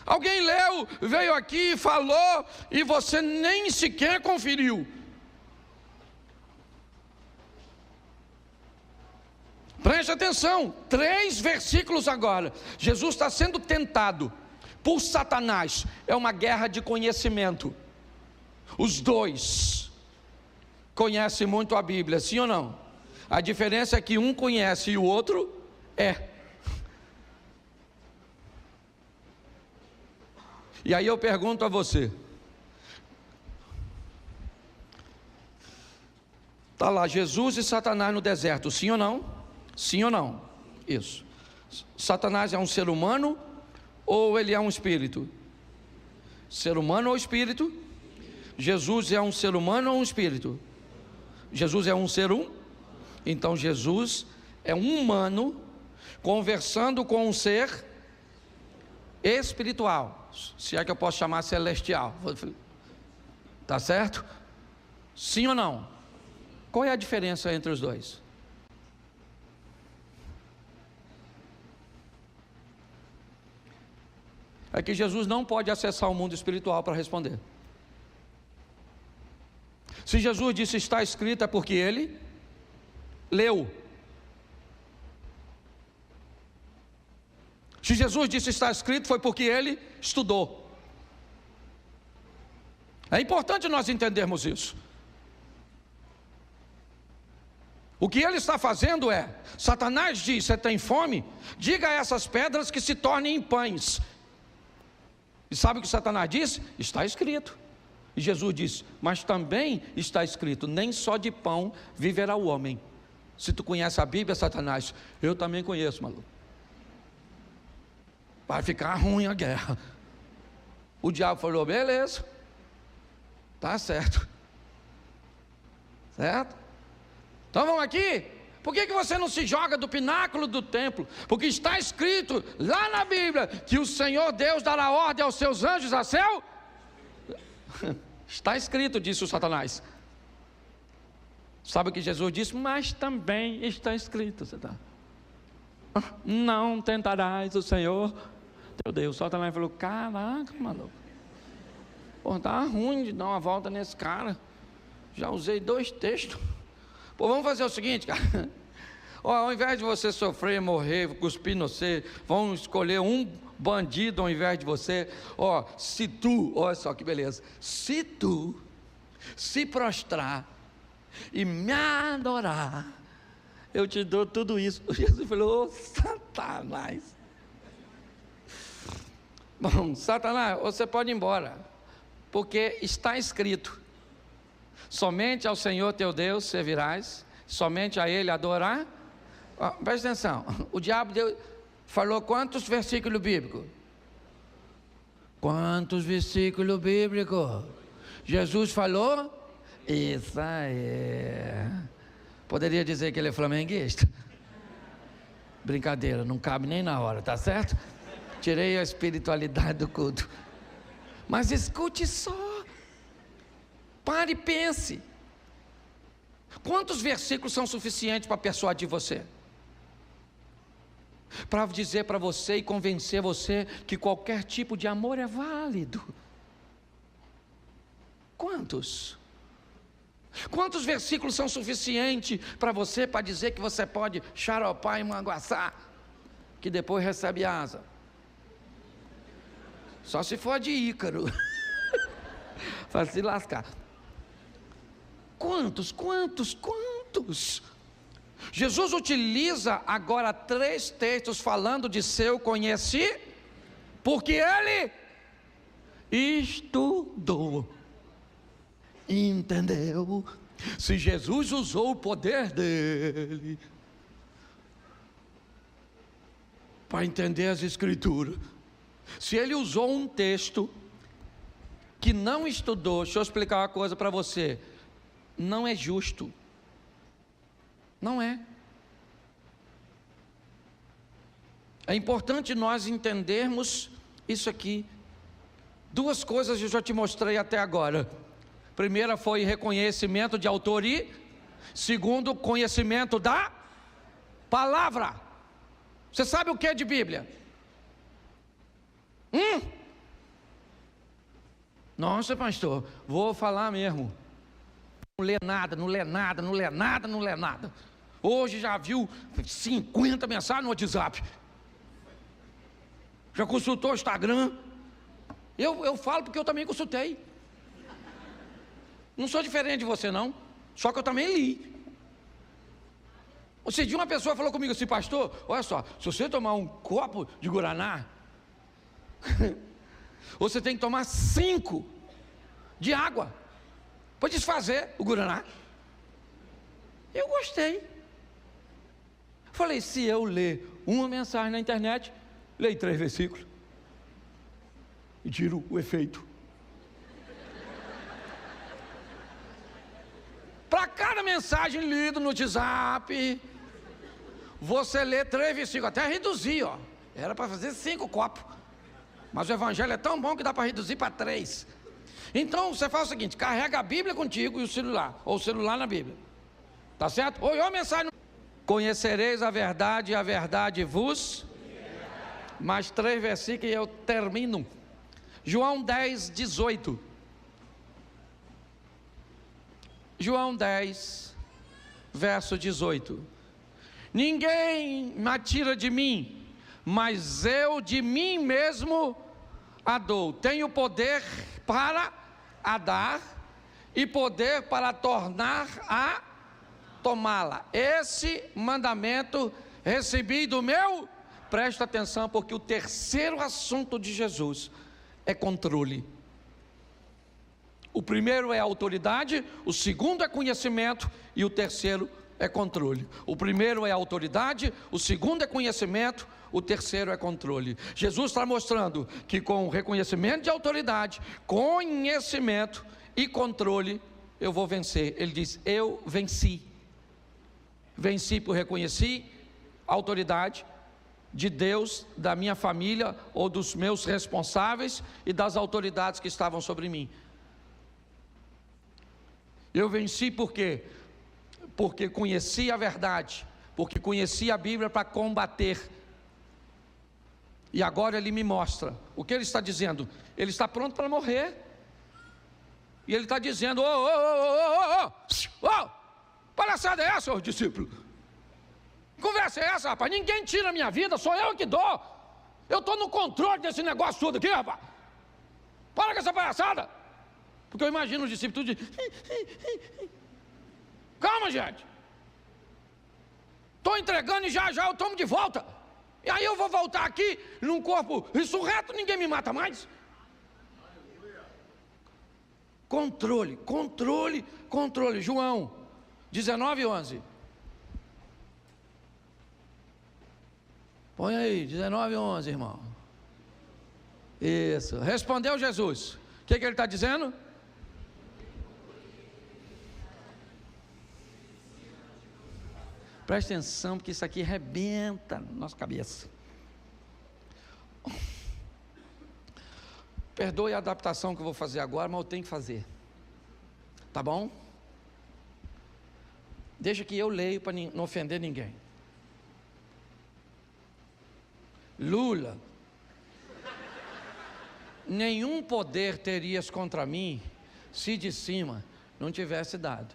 Alguém leu, veio aqui, falou, e você nem sequer conferiu. Preste atenção, 3 versículos agora. Jesus está sendo tentado por Satanás é uma guerra de conhecimento. Os dois conhecem muito a Bíblia, sim ou não? A diferença é que um conhece e o outro é. E aí eu pergunto a você, está lá Jesus e Satanás no deserto, sim ou não? Sim ou não? Isso. Satanás é um ser humano ou ele é um espírito? Ser humano ou espírito? Jesus é um ser humano ou um espírito? Jesus é um ser Então Jesus é um humano conversando com um ser espiritual, se é que eu posso chamar celestial. Tá certo? Sim ou não? Qual é a diferença entre os dois? É que Jesus não pode acessar o mundo espiritual para responder. Se Jesus disse está escrito, é porque ele leu. Se Jesus disse está escrito, foi porque ele estudou. É importante nós entendermos isso. O que ele está fazendo é, Satanás diz, você tem fome? Diga a essas pedras que se tornem em pães. E sabe o que Satanás disse? Está escrito. E Jesus disse, mas também está escrito, nem só de pão viverá o homem. Se tu conhece a Bíblia, Satanás, eu também conheço, maluco. Vai ficar ruim a guerra. O diabo falou, beleza, tá certo. Certo? Então vamos aqui. Por que você não se joga do pináculo do templo? Porque está escrito lá na Bíblia que o Senhor Deus dará ordem aos seus anjos a céu. Está escrito, disse o Satanás. Sabe o que Jesus disse? Mas também está escrito, não tentarás o Senhor teu Deus. O Satanás falou, caraca, maluco, pô, tá ruim de dar uma volta nesse cara. Já usei 2 textos. Pô, vamos fazer o seguinte, cara. Ó, ao invés de você sofrer, morrer, cuspir no você, vão escolher um bandido ao invés de você. Ó, se tu, olha só que beleza, se tu se prostrar e me adorar, eu te dou tudo isso. Jesus falou, ô Satanás. Bom, Satanás, você pode ir embora, porque está escrito, somente ao Senhor teu Deus servirás, somente a Ele adorar. Presta atenção, o diabo falou quantos versículos bíblicos? Quantos versículos bíblicos? Jesus falou? Isso aí. Poderia dizer que ele é flamenguista? Brincadeira, não cabe nem na hora, tá certo? Tirei a espiritualidade do culto. Mas escute só. Pare e pense. Quantos versículos são suficientes para persuadir você? Para dizer para você e convencer você que qualquer tipo de amor é válido. Quantos? Quantos versículos são suficientes para você, para dizer que você pode xaropar e manguaçar, que depois recebe asa? Só se for de Ícaro. Para se lascar. Quantos? Jesus utiliza agora 3 textos falando de seu conhecimento, porque ele estudou, entendeu? Se Jesus usou o poder dele para entender as Escrituras, se ele usou um texto que não estudou, deixa eu explicar uma coisa para você, não é justo. Não é. É importante nós entendermos isso aqui. 2 coisas eu já te mostrei até agora. Primeira foi reconhecimento de autor e segundo, conhecimento da palavra. Você sabe o que é de Bíblia? Nossa, pastor, vou falar mesmo. Não lê nada. Hoje já viu 50 mensagens no WhatsApp. Já consultou o Instagram. Eu falo porque eu também consultei. Não sou diferente de você, não. Só que eu também li. Esse dia uma pessoa falou comigo assim: pastor, olha só, se você tomar um copo de guaraná, você tem que tomar 5 de água para desfazer o guaraná. Eu gostei. Falei: se eu ler uma mensagem na internet, leio 3 versículos e tiro o efeito. Para cada mensagem lida no WhatsApp, você lê 3 versículos, até reduzir, ó. Era para fazer 5 copos, mas o evangelho é tão bom que dá para reduzir para 3. Então você faz o seguinte: carrega a Bíblia contigo e o celular, ou o celular na Bíblia, tá certo? Ou a mensagem: conhecereis a verdade vos. Mais 3 versículos e eu termino. João 10, 18. João 10, verso 18. Ninguém me tira de mim, mas eu de mim mesmo a dou. Tenho poder para a dar e poder para tornar a tomá-la. Esse mandamento recebi do meu. Presta atenção, porque o terceiro assunto de Jesus é controle. O primeiro é autoridade, o segundo é conhecimento e o terceiro é controle. O primeiro é autoridade, o segundo é conhecimento, o terceiro é controle. Jesus está mostrando que com reconhecimento de autoridade, conhecimento e controle, eu vou vencer. Ele diz: eu venci. Venci por reconhecer a autoridade de Deus, da minha família ou dos meus responsáveis e das autoridades que estavam sobre mim. Eu venci por quê? Porque conheci a verdade, porque conheci a Bíblia para combater. E agora ele me mostra o que ele está dizendo. Ele está pronto para morrer. E ele está dizendo: palhaçada é essa, discípulo? Conversa é essa, rapaz? Ninguém tira a minha vida, sou eu que dou. Eu estou no controle desse negócio tudo aqui, rapaz. Para com essa palhaçada. Porque eu imagino os discípulos tudo de... Calma, gente. Estou entregando e já eu tomo de volta. E aí eu vou voltar aqui num corpo ressurreto, ninguém me mata mais. Controle, controle, controle. João 19, 11. Põe aí, 19, 11, irmão. Isso. Respondeu Jesus. O que ele está dizendo? Presta atenção, porque isso aqui arrebenta na nossa cabeça. Perdoe a adaptação que eu vou fazer agora, mas eu tenho que fazer. Tá bom? Deixa que eu leio para não ofender ninguém. Lula: nenhum poder terias contra mim se de cima não tivesse dado.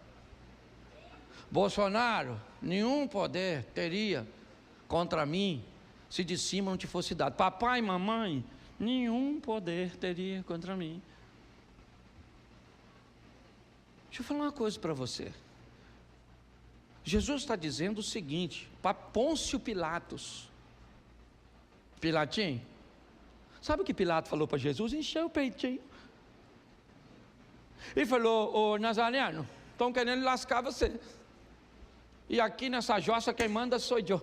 Bolsonaro: nenhum poder teria contra mim se de cima não te fosse dado. Papai e mamãe: nenhum poder teria contra mim. Deixa eu falar uma coisa para você. Jesus está dizendo o seguinte para Pôncio Pilatos: Pilatinho, sabe o que Pilato falou para Jesus? Encheu o peitinho. Ele falou: ô Nazareno, estão querendo lascar você. E aqui nessa jossa quem manda sou eu.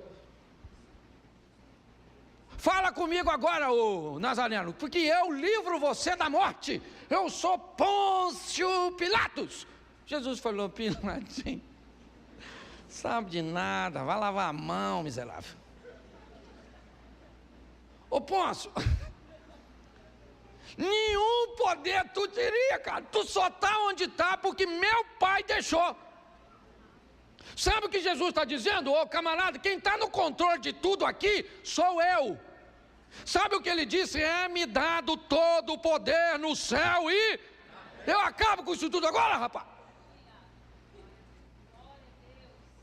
Fala comigo agora, ô Nazareno, porque eu livro você da morte. Eu sou Pôncio Pilatos. Jesus falou: Pilatinho, sabe de nada, vai lavar a mão, miserável. Ô Pôncio, nenhum poder tu teria, cara. Tu só está onde está porque meu pai deixou. Sabe o que Jesus está dizendo? Ô camarada, quem está no controle de tudo aqui sou eu. Sabe o que ele disse? É-me dado todo o poder no céu e... Eu acabo com isso tudo agora, rapaz.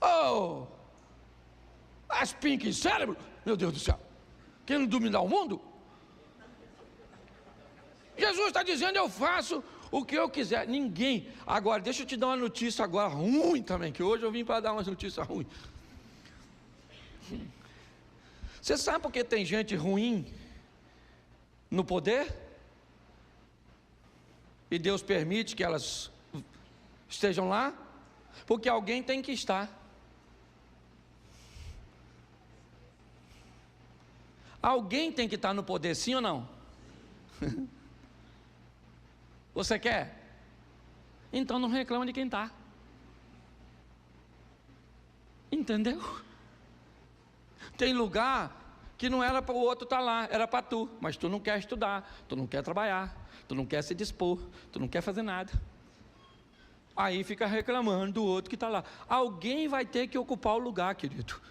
Oh, as pinques em cérebro, meu Deus do céu. Querendo dominar o mundo? Jesus está dizendo, eu faço o que eu quiser. Ninguém. Agora, deixa eu te dar uma notícia agora ruim também, que hoje eu vim para dar uma notícia ruim. Você sabe por que tem gente ruim no poder? E Deus permite que elas estejam lá? Porque alguém tem que estar. Alguém tem que estar no poder, sim ou não? Você quer? Então não reclama de quem está. Entendeu? Tem lugar que não era para o outro estar lá, era para tu. Mas tu não quer estudar, tu não quer trabalhar, tu não quer se dispor, tu não quer fazer nada. Aí fica reclamando do outro que está lá. Alguém vai ter que ocupar o lugar, querido.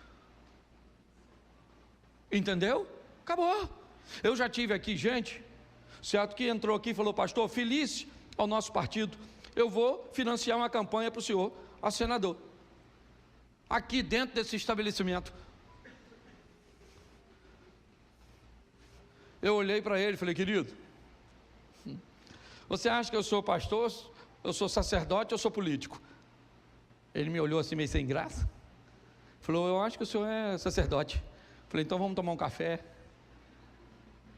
Entendeu? Acabou. Eu já tive aqui gente, certo, que entrou aqui e falou, pastor, feliz ao nosso partido, eu vou financiar uma campanha para o senhor, a senador, aqui dentro desse estabelecimento. Eu olhei para ele e falei, querido, você acha que eu sou pastor, eu sou sacerdote, eu sou político? Ele me olhou assim meio sem graça, falou, eu acho que o senhor é sacerdote. Falei, então vamos tomar um café.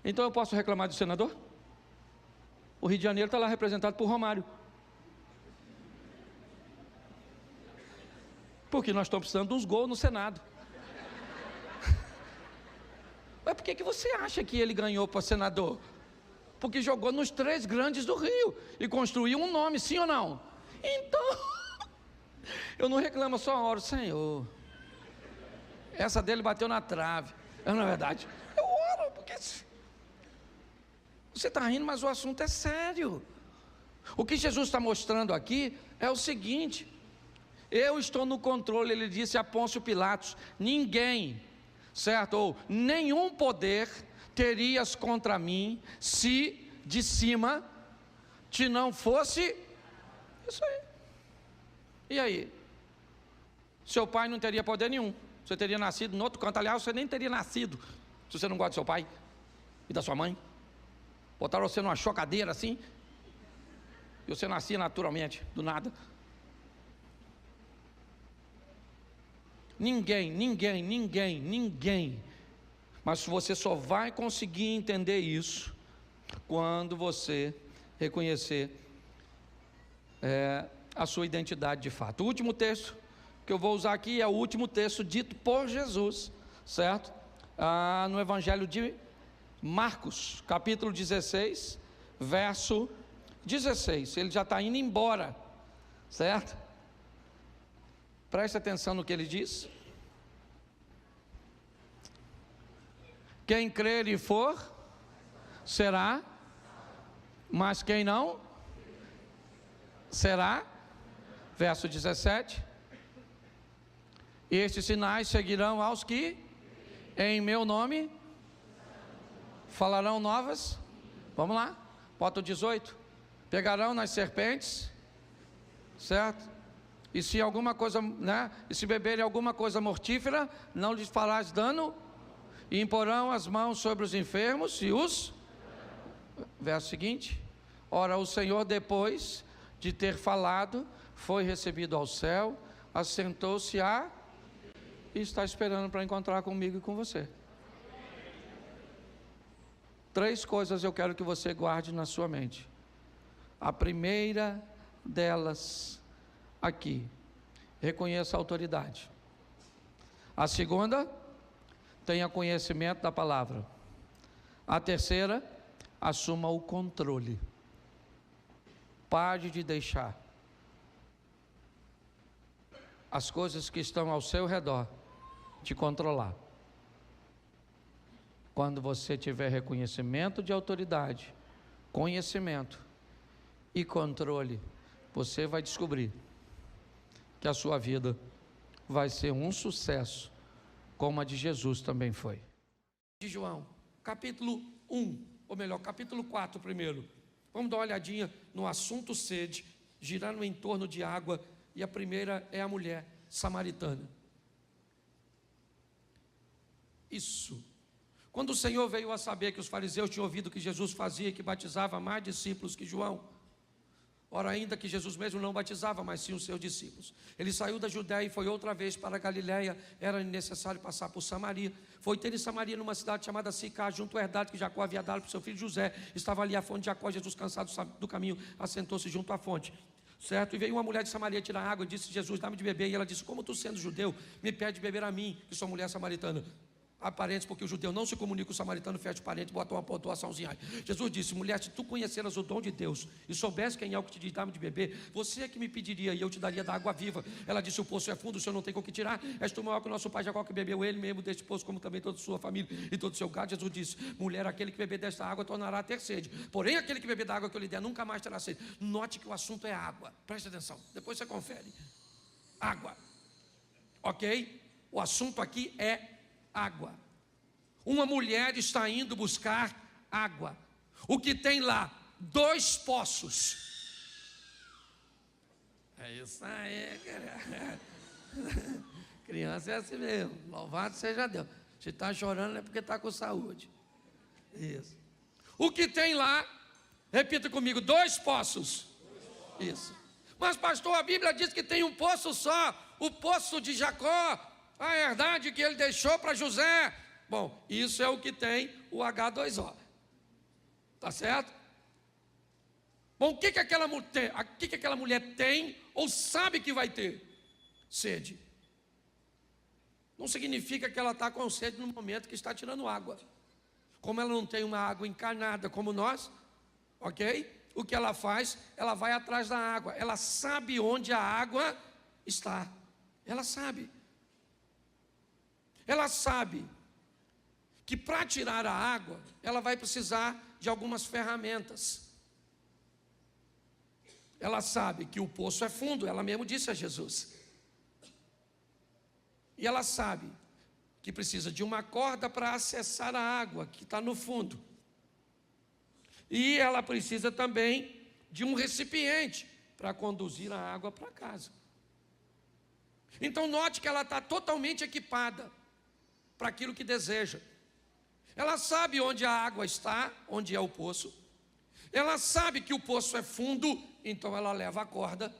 Então eu posso reclamar do senador? O Rio de Janeiro está lá representado por Romário. Porque nós estamos precisando de uns gols no Senado. Mas por que você acha que ele ganhou para senador? Porque jogou nos 3 grandes do Rio e construiu um nome, sim ou não? Então, eu não reclamo, só oro, Senhor. Essa dele bateu na trave. Não é verdade? Eu oro, porque você está rindo, mas o assunto é sério. O que Jesus está mostrando aqui é o seguinte: eu estou no controle. Ele disse a Pôncio Pilatos: ninguém, certo? Ou nenhum poder terias contra mim, se de cima te não fosse isso aí. E aí? Seu pai não teria poder nenhum. Você teria nascido em outro canto. Aliás, você nem teria nascido se você não gosta do seu pai e da sua mãe. Botaram você numa chocadeira assim e você nascia naturalmente, do nada. Ninguém. Mas você só vai conseguir entender isso quando você reconhecer a sua identidade de fato. O último texto que eu vou usar aqui é o último texto dito por Jesus, certo? No Evangelho de Marcos, capítulo 16, verso 16. Ele já está indo embora, certo? Preste atenção no que ele diz. Quem crer e for, será, mas quem não, será. Verso 17. Estes sinais seguirão aos que, em meu nome, falarão novas. Vamos lá, bota o 18. Pegarão nas serpentes, certo? E se alguma coisa, e se beberem alguma coisa mortífera, não lhes farás dano. E imporão as mãos sobre os enfermos e os... Verso seguinte. Ora, o Senhor, depois de ter falado, foi recebido ao céu, assentou-se e está esperando para encontrar comigo e com você. 3 coisas eu quero que você guarde na sua mente. A primeira delas aqui, reconheça a autoridade. A segunda, tenha conhecimento da palavra. A terceira, assuma o controle. Pare de deixar as coisas que estão ao seu redor te controlar. Quando você tiver reconhecimento de autoridade, conhecimento e controle, você vai descobrir que a sua vida vai ser um sucesso, como a de Jesus também foi. De João, capítulo 1, ou melhor, capítulo 4 primeiro. Vamos dar uma olhadinha no assunto sede, girando em torno de água, e a primeira é a mulher samaritana. Isso. Quando o Senhor veio a saber que os fariseus tinham ouvido que Jesus fazia e que batizava mais discípulos que João, ora, ainda que Jesus mesmo não batizava, mas sim os seus discípulos, ele saiu da Judéia e foi outra vez para a Galiléia. Era necessário passar por Samaria. Foi ter em Samaria, numa cidade chamada Sicar, junto à herdade que Jacó havia dado para o seu filho José. Estava ali a fonte de Jacó. Jesus, cansado do caminho, assentou-se junto à fonte. Certo? E veio uma mulher de Samaria tirar água e disse: Jesus, dá-me de beber. E ela disse: como tu, sendo judeu, me pede beber a mim, que sou mulher samaritana? Aparentes, porque o judeu não se comunica com o samaritano, fecha o parente, bota uma pontuaçãozinha aí. Jesus disse: mulher, se tu conheceras o dom de Deus e soubesse quem é o que te diz, dá-me de beber, você é que me pediria e eu te daria da água viva. Ela disse: o poço é fundo, o senhor não tem com o que tirar. És tu maior que o nosso pai Jacó, que bebeu ele mesmo deste poço, como também toda a sua família e todo o seu gado. Jesus disse: mulher, aquele que beber desta água tornará a ter sede, porém aquele que beber da água que eu lhe der nunca mais terá sede. Note que o assunto é água, preste atenção, depois você confere. Água, ok? O assunto aqui é água. Uma mulher está indo buscar água. O que tem lá? 2 poços. É isso aí, cara. Criança é assim mesmo. Louvado seja Deus. Se está chorando é porque está com saúde. Isso. O que tem lá? Repita comigo: 2 poços. Isso. Mas pastor, a Bíblia diz que tem um poço só. O poço de Jacó, a herdade que ele deixou para José. Bom, isso é o que tem o H2O. Tá certo? Bom, o que aquela mulher tem ou sabe que vai ter? Sede. Não significa que ela está com sede no momento que está tirando água. Como ela não tem uma água encarnada como nós, ok? O que ela faz? Ela vai atrás da água. Ela sabe onde a água está. Ela sabe. Ela sabe que para tirar a água, ela vai precisar de algumas ferramentas. Ela sabe que o poço é fundo, ela mesmo disse a Jesus. E ela sabe que precisa de uma corda para acessar a água que está no fundo. E ela precisa também de um recipiente para conduzir a água para casa. Então note que ela está totalmente equipada para aquilo que deseja. Ela sabe onde a água está, onde é o poço. Ela sabe que o poço é fundo, então ela leva a corda.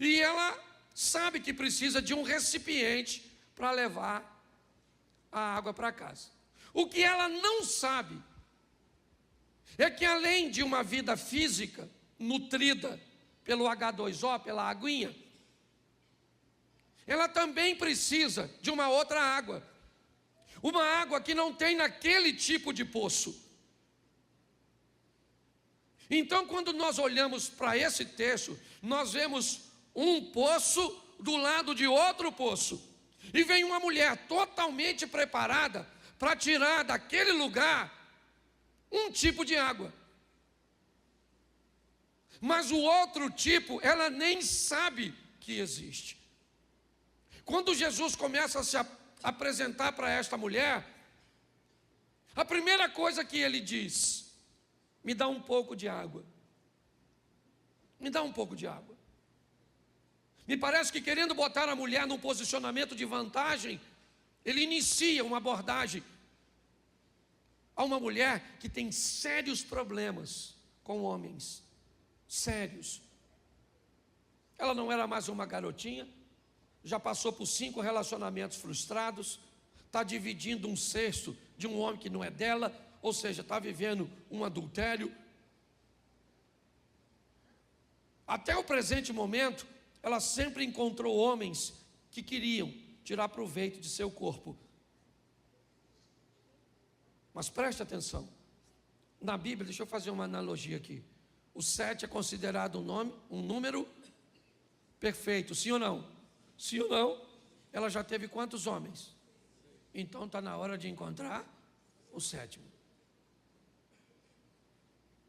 E ela sabe que precisa de um recipiente para levar a água para casa. O que ela não sabe é que, além de uma vida física nutrida pelo H2O, pela aguinha, ela também precisa de uma outra água. Uma água que não tem naquele tipo de poço. Então, quando nós olhamos para esse texto, nós vemos um poço do lado de outro poço. E vem uma mulher totalmente preparada para tirar daquele lugar um tipo de água. Mas o outro tipo, ela nem sabe que existe. Quando Jesus começa a se apresentar para esta mulher, a primeira coisa que ele diz: me dá um pouco de água. Me dá um pouco de água. Me parece que, querendo botar a mulher num posicionamento de vantagem, ele inicia uma abordagem a uma mulher que tem sérios problemas com homens. Sérios. Ela não era mais uma garotinha, já passou por 5 relacionamentos frustrados, está dividindo um cesto de um homem que não é dela, ou seja, está vivendo um adultério. Até o presente momento, ela sempre encontrou homens que queriam tirar proveito de seu corpo. Mas preste atenção, na Bíblia, deixa eu fazer uma analogia aqui. O 7 é considerado um número perfeito, sim ou não? Sim ou não? Ela já teve quantos homens? Então está na hora de encontrar o 7º.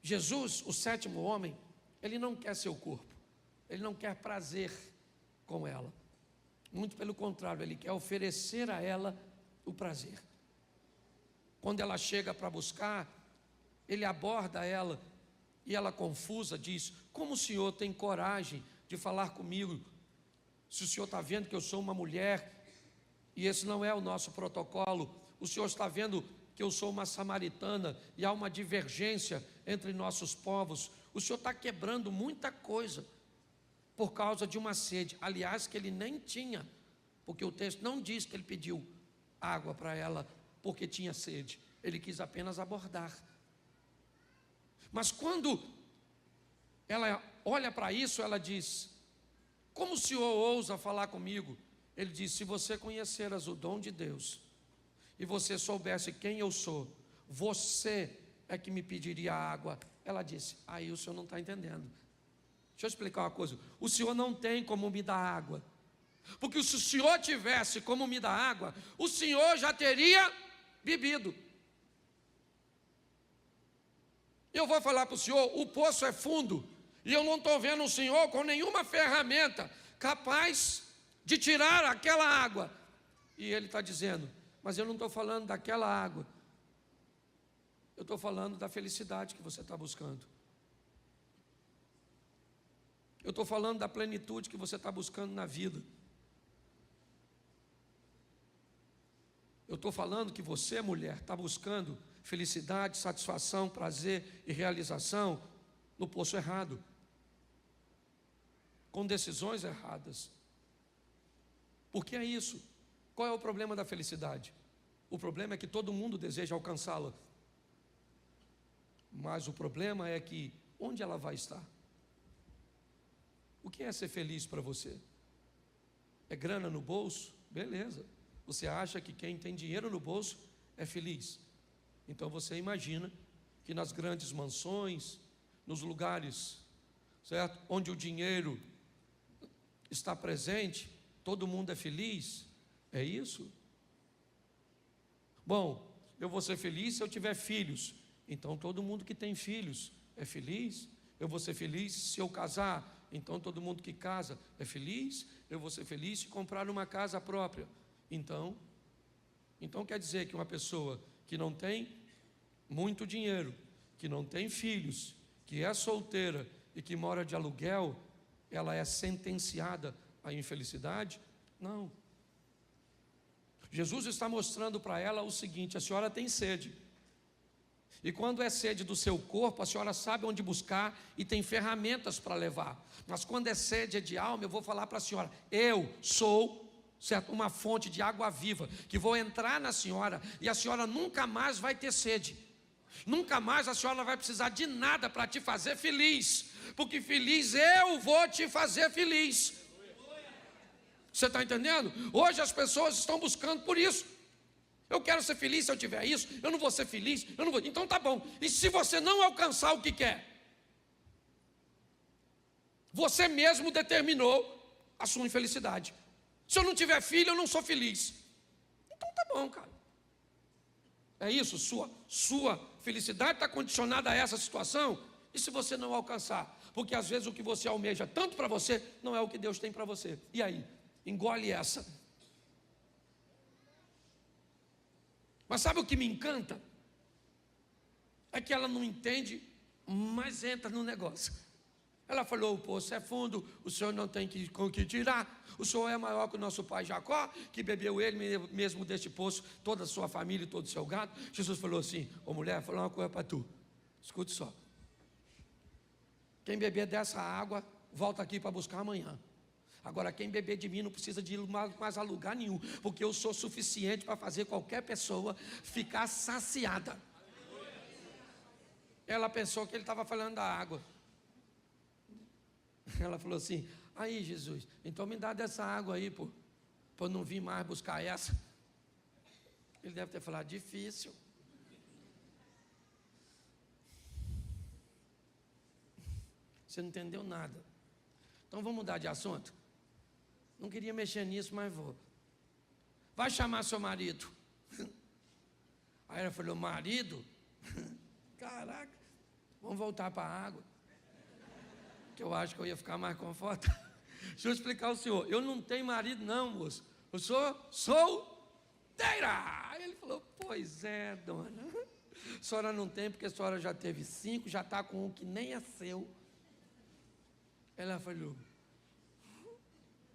Jesus, o 7º homem, ele não quer seu corpo, ele não quer prazer com ela. Muito pelo contrário, ele quer oferecer a ela o prazer. Quando ela chega para buscar, ele aborda ela e ela, confusa, diz: como o senhor tem coragem de falar comigo, se o senhor está vendo que eu sou uma mulher, e esse não é o nosso protocolo? O senhor está vendo que eu sou uma samaritana e há uma divergência entre nossos povos. O senhor está quebrando muita coisa por causa de uma sede, aliás, que ele nem tinha, porque o texto não diz que ele pediu água para ela porque tinha sede, ele quis apenas abordar. Mas quando ela olha para isso, ela diz: como o senhor ousa falar comigo? Ele diz: se você conheceras o dom de Deus e você soubesse quem eu sou, você é que me pediria água. Ela disse: aí o senhor não está entendendo. Deixa eu explicar uma coisa: o senhor não tem como me dar água, porque se o senhor tivesse como me dar água, o senhor já teria bebido. Eu vou falar para o senhor, o poço é fundo, e eu não estou vendo o senhor com nenhuma ferramenta capaz de tirar aquela água. E ele está dizendo: mas eu não estou falando daquela água, eu estou falando da felicidade que você está buscando. Eu estou falando da plenitude que você está buscando na vida. Eu estou falando que você, mulher, está buscando felicidade, satisfação, prazer e realização no poço errado, com decisões erradas. Por que é isso? Qual é o problema da felicidade? O problema é que todo mundo deseja alcançá-la, mas o problema é que onde ela vai estar? O que é ser feliz para você? É grana no bolso? Beleza. Você acha que quem tem dinheiro no bolso é feliz? Então você imagina que nas grandes mansões, nos lugares, certo, onde o dinheiro está presente, todo mundo é feliz? É isso? Bom, eu vou ser feliz se eu tiver filhos. Então todo mundo que tem filhos é feliz? Eu vou ser feliz se eu casar. Então todo mundo que casa é feliz? Eu vou ser feliz se comprar uma casa própria. Então quer dizer que uma pessoa que não tem muito dinheiro, que não tem filhos, que é solteira e que mora de aluguel, ela é sentenciada à infelicidade? Não. Jesus está mostrando para ela o seguinte: a senhora tem sede, e quando é sede do seu corpo, a senhora sabe onde buscar e tem ferramentas para levar. Mas quando é sede de alma, eu vou falar para a senhora: eu sou, certo, uma fonte de água viva, que vou entrar na senhora, e a senhora nunca mais vai ter sede. Nunca mais a senhora vai precisar de nada para te fazer feliz, porque feliz eu vou te fazer feliz. Você está entendendo? Hoje as pessoas estão buscando por isso. Eu quero ser feliz se eu tiver isso, eu não vou ser feliz, eu não vou. Então tá bom. E se você não alcançar o que quer? Você mesmo determinou a sua infelicidade. Se eu não tiver filho, eu não sou feliz. Então tá bom, cara. É isso, sua felicidade está condicionada a essa situação. E se você não alcançar? Porque às vezes o que você almeja tanto para você não é o que Deus tem para você. E aí? Engole essa. Mas sabe o que me encanta? É que ela não entende, mas entra no negócio. Ela falou: o poço é fundo, o senhor não tem com que tirar. O senhor é maior que o nosso pai Jacó, que bebeu ele mesmo deste poço, toda a sua família e todo o seu gado. Jesus falou assim: ô mulher, vou falar uma coisa para tu. Escute só. Quem beber dessa água, volta aqui para buscar amanhã. Agora, quem beber de mim não precisa de ir mais a lugar nenhum, porque eu sou suficiente para fazer qualquer pessoa ficar saciada. Ela pensou que ele estava falando da água. Ela falou assim: aí Jesus, então me dá dessa água aí, pô, para eu não vir mais buscar essa. Ele deve ter falado: difícil. Você não entendeu nada. Então vamos mudar de assunto. Não queria mexer nisso, mas vou. Vai chamar seu marido. Aí ela falou: marido? Caraca, vamos voltar para a água, que eu acho que eu ia ficar mais confortável. Deixa eu explicar ao senhor: eu não tenho marido não, moço. Eu sou solteira. Aí ele falou: pois é, dona. A senhora não tem porque a senhora já teve 5, já está com um que nem é seu. Ela falou: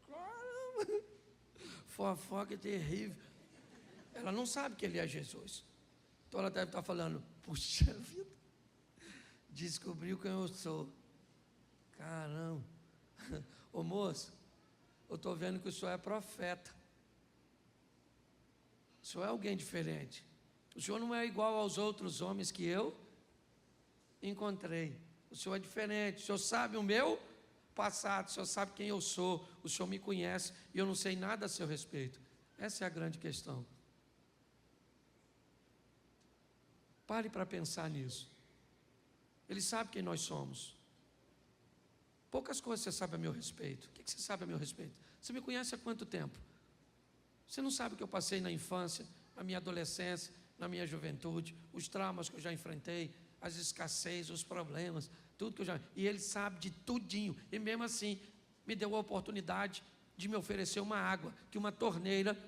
caramba, fofoca terrível. Ela não sabe que ele é Jesus. Então ela deve estar falando, puxa vida, descobriu quem eu sou. Caramba. Ô moço, eu estou vendo que o senhor é profeta. O senhor é alguém diferente. O senhor não é igual aos outros homens que eu encontrei. O senhor é diferente. O senhor sabe o meu passado. O senhor sabe quem eu sou. O senhor me conhece e eu não sei nada a seu respeito. Essa é a grande questão. Pare para pensar nisso. Ele sabe quem nós somos. Poucas coisas você sabe a meu respeito. O que você sabe a meu respeito? Você me conhece há quanto tempo? Você não sabe o que eu passei na infância, na minha adolescência, na minha juventude, os traumas que eu já enfrentei, as escassez, os problemas, tudo que eu já... E ele sabe de tudinho. E mesmo assim, me deu a oportunidade de me oferecer uma água que uma torneira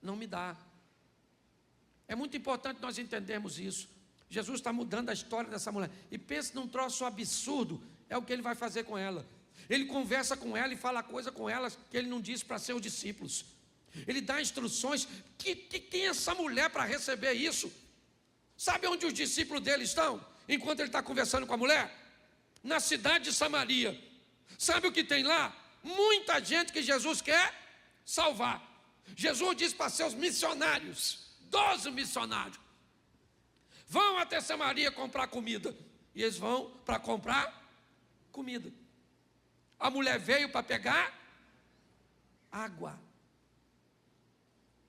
não me dá. É muito importante nós entendermos isso. Jesus está mudando a história dessa mulher. E pensa num troço absurdo, é o que ele vai fazer com ela. Ele conversa com ela e fala coisa com ela que ele não disse para seus discípulos. Ele dá instruções. Que tem essa mulher para receber isso? Sabe onde os discípulos dele estão? Enquanto ele está conversando com a mulher? Na cidade de Samaria. Sabe o que tem lá? Muita gente que Jesus quer salvar. Jesus diz para seus missionários, 12 missionários, vão até Samaria comprar comida. E eles vão para comprar comida. A mulher veio para pegar água.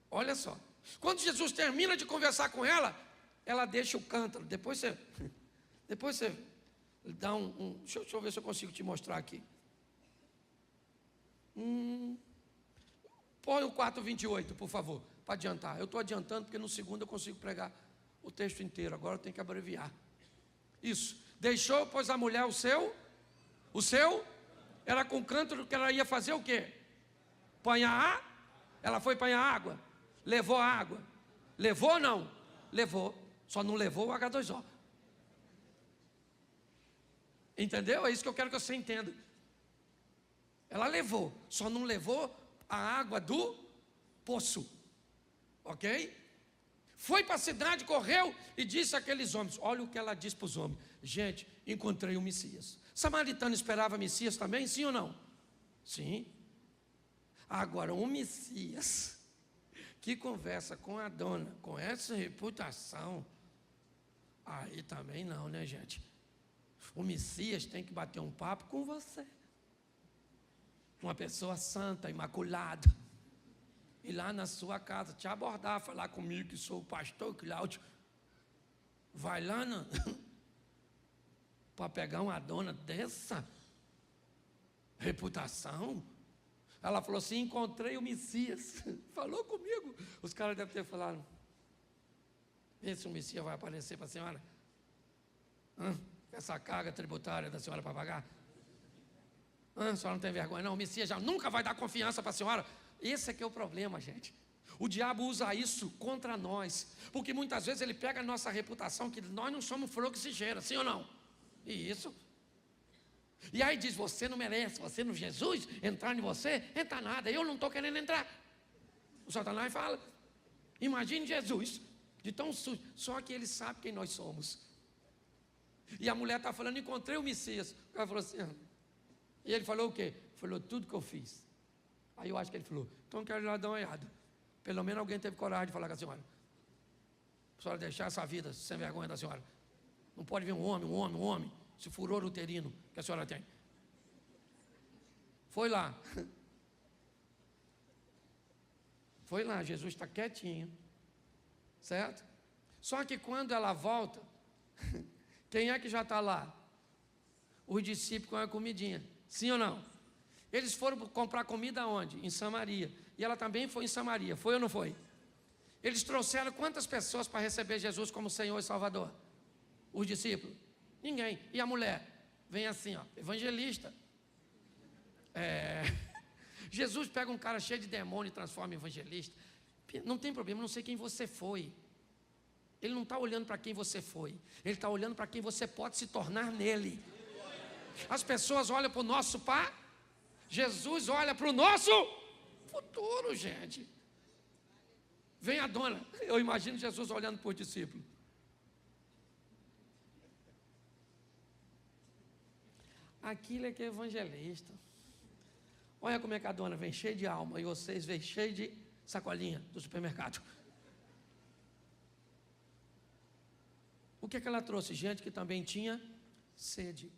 Olha só. Quando Jesus termina de conversar com ela, ela deixa o cântaro. Depois você dá deixa eu ver se eu consigo te mostrar aqui. Põe o 4:28, por favor, para adiantar. Eu estou adiantando porque no segundo eu consigo pregar o texto inteiro. Agora eu tenho que abreviar. Isso. Deixou, pois, a mulher o seu, era com cântaro que ela ia fazer o quê? Ela foi apanhar água. Levou a água. Levou ou não? Levou. Só não levou o H2O. Entendeu? É isso que eu quero que você entenda. Ela levou, só não levou a água do poço. Ok? Foi para a cidade, correu e disse àqueles homens. Olha o que ela disse para os homens. Gente, encontrei o Messias. Samaritano esperava Messias também, sim ou não? Sim. Agora, um Messias que conversa com a dona, com essa reputação, aí também não, né, gente? O Messias tem que bater um papo com você. Uma pessoa santa, imaculada. Ir lá na sua casa, te abordar, falar comigo que sou o pastor Cláudio. Vai lá para pegar uma dona dessa reputação. Ela falou assim, encontrei o Messias. Falou comigo. Os caras devem ter falado, vê se o Messias vai aparecer para a senhora. Essa carga tributária da senhora para pagar. A senhora não tem vergonha não? O Messias já nunca vai dar confiança para a senhora. Esse é que é o problema, gente. O diabo usa isso contra nós, porque muitas vezes ele pega a nossa reputação, que nós não somos flor que se cheira, sim ou não? E isso. E aí diz, você não merece, você não, Jesus, entrar em você, entra nada, eu não estou querendo entrar. O Satanás fala, imagine Jesus, de tão sujo, só que ele sabe quem nós somos. E a mulher está falando, encontrei o Messias. O cara falou assim, e ele falou o quê? Falou tudo que eu fiz. Aí eu acho que ele falou, então quero ir lá dar uma olhada. Pelo menos alguém teve coragem de falar com a senhora. A senhora deixar essa vida sem vergonha da senhora. Não pode ver um homem, esse furor uterino que a senhora tem. Foi lá. Foi lá, Jesus está quietinho. Certo? Só que quando ela volta, quem é que já está lá? Os discípulos com a comidinha. Sim ou não? Eles foram comprar comida onde? Em Samaria. E ela também foi em Samaria. Foi ou não foi? Eles trouxeram quantas pessoas para receber Jesus como Senhor e Salvador? Os discípulos? Ninguém. E a mulher? Vem assim, ó, evangelista. Jesus pega um cara cheio de demônio e transforma em evangelista. Não tem problema, não sei quem você foi. Ele não está olhando para quem você foi. Ele está olhando para quem você pode se tornar nele. As pessoas olham para o nosso Jesus olha para o nosso futuro, gente. Vem a dona. Eu imagino Jesus olhando para os discípulos. Aquilo é que é evangelista. Olha como é que a dona vem cheia de alma e vocês vêm cheio de sacolinha do supermercado. O que é que ela trouxe? Gente que também tinha sede.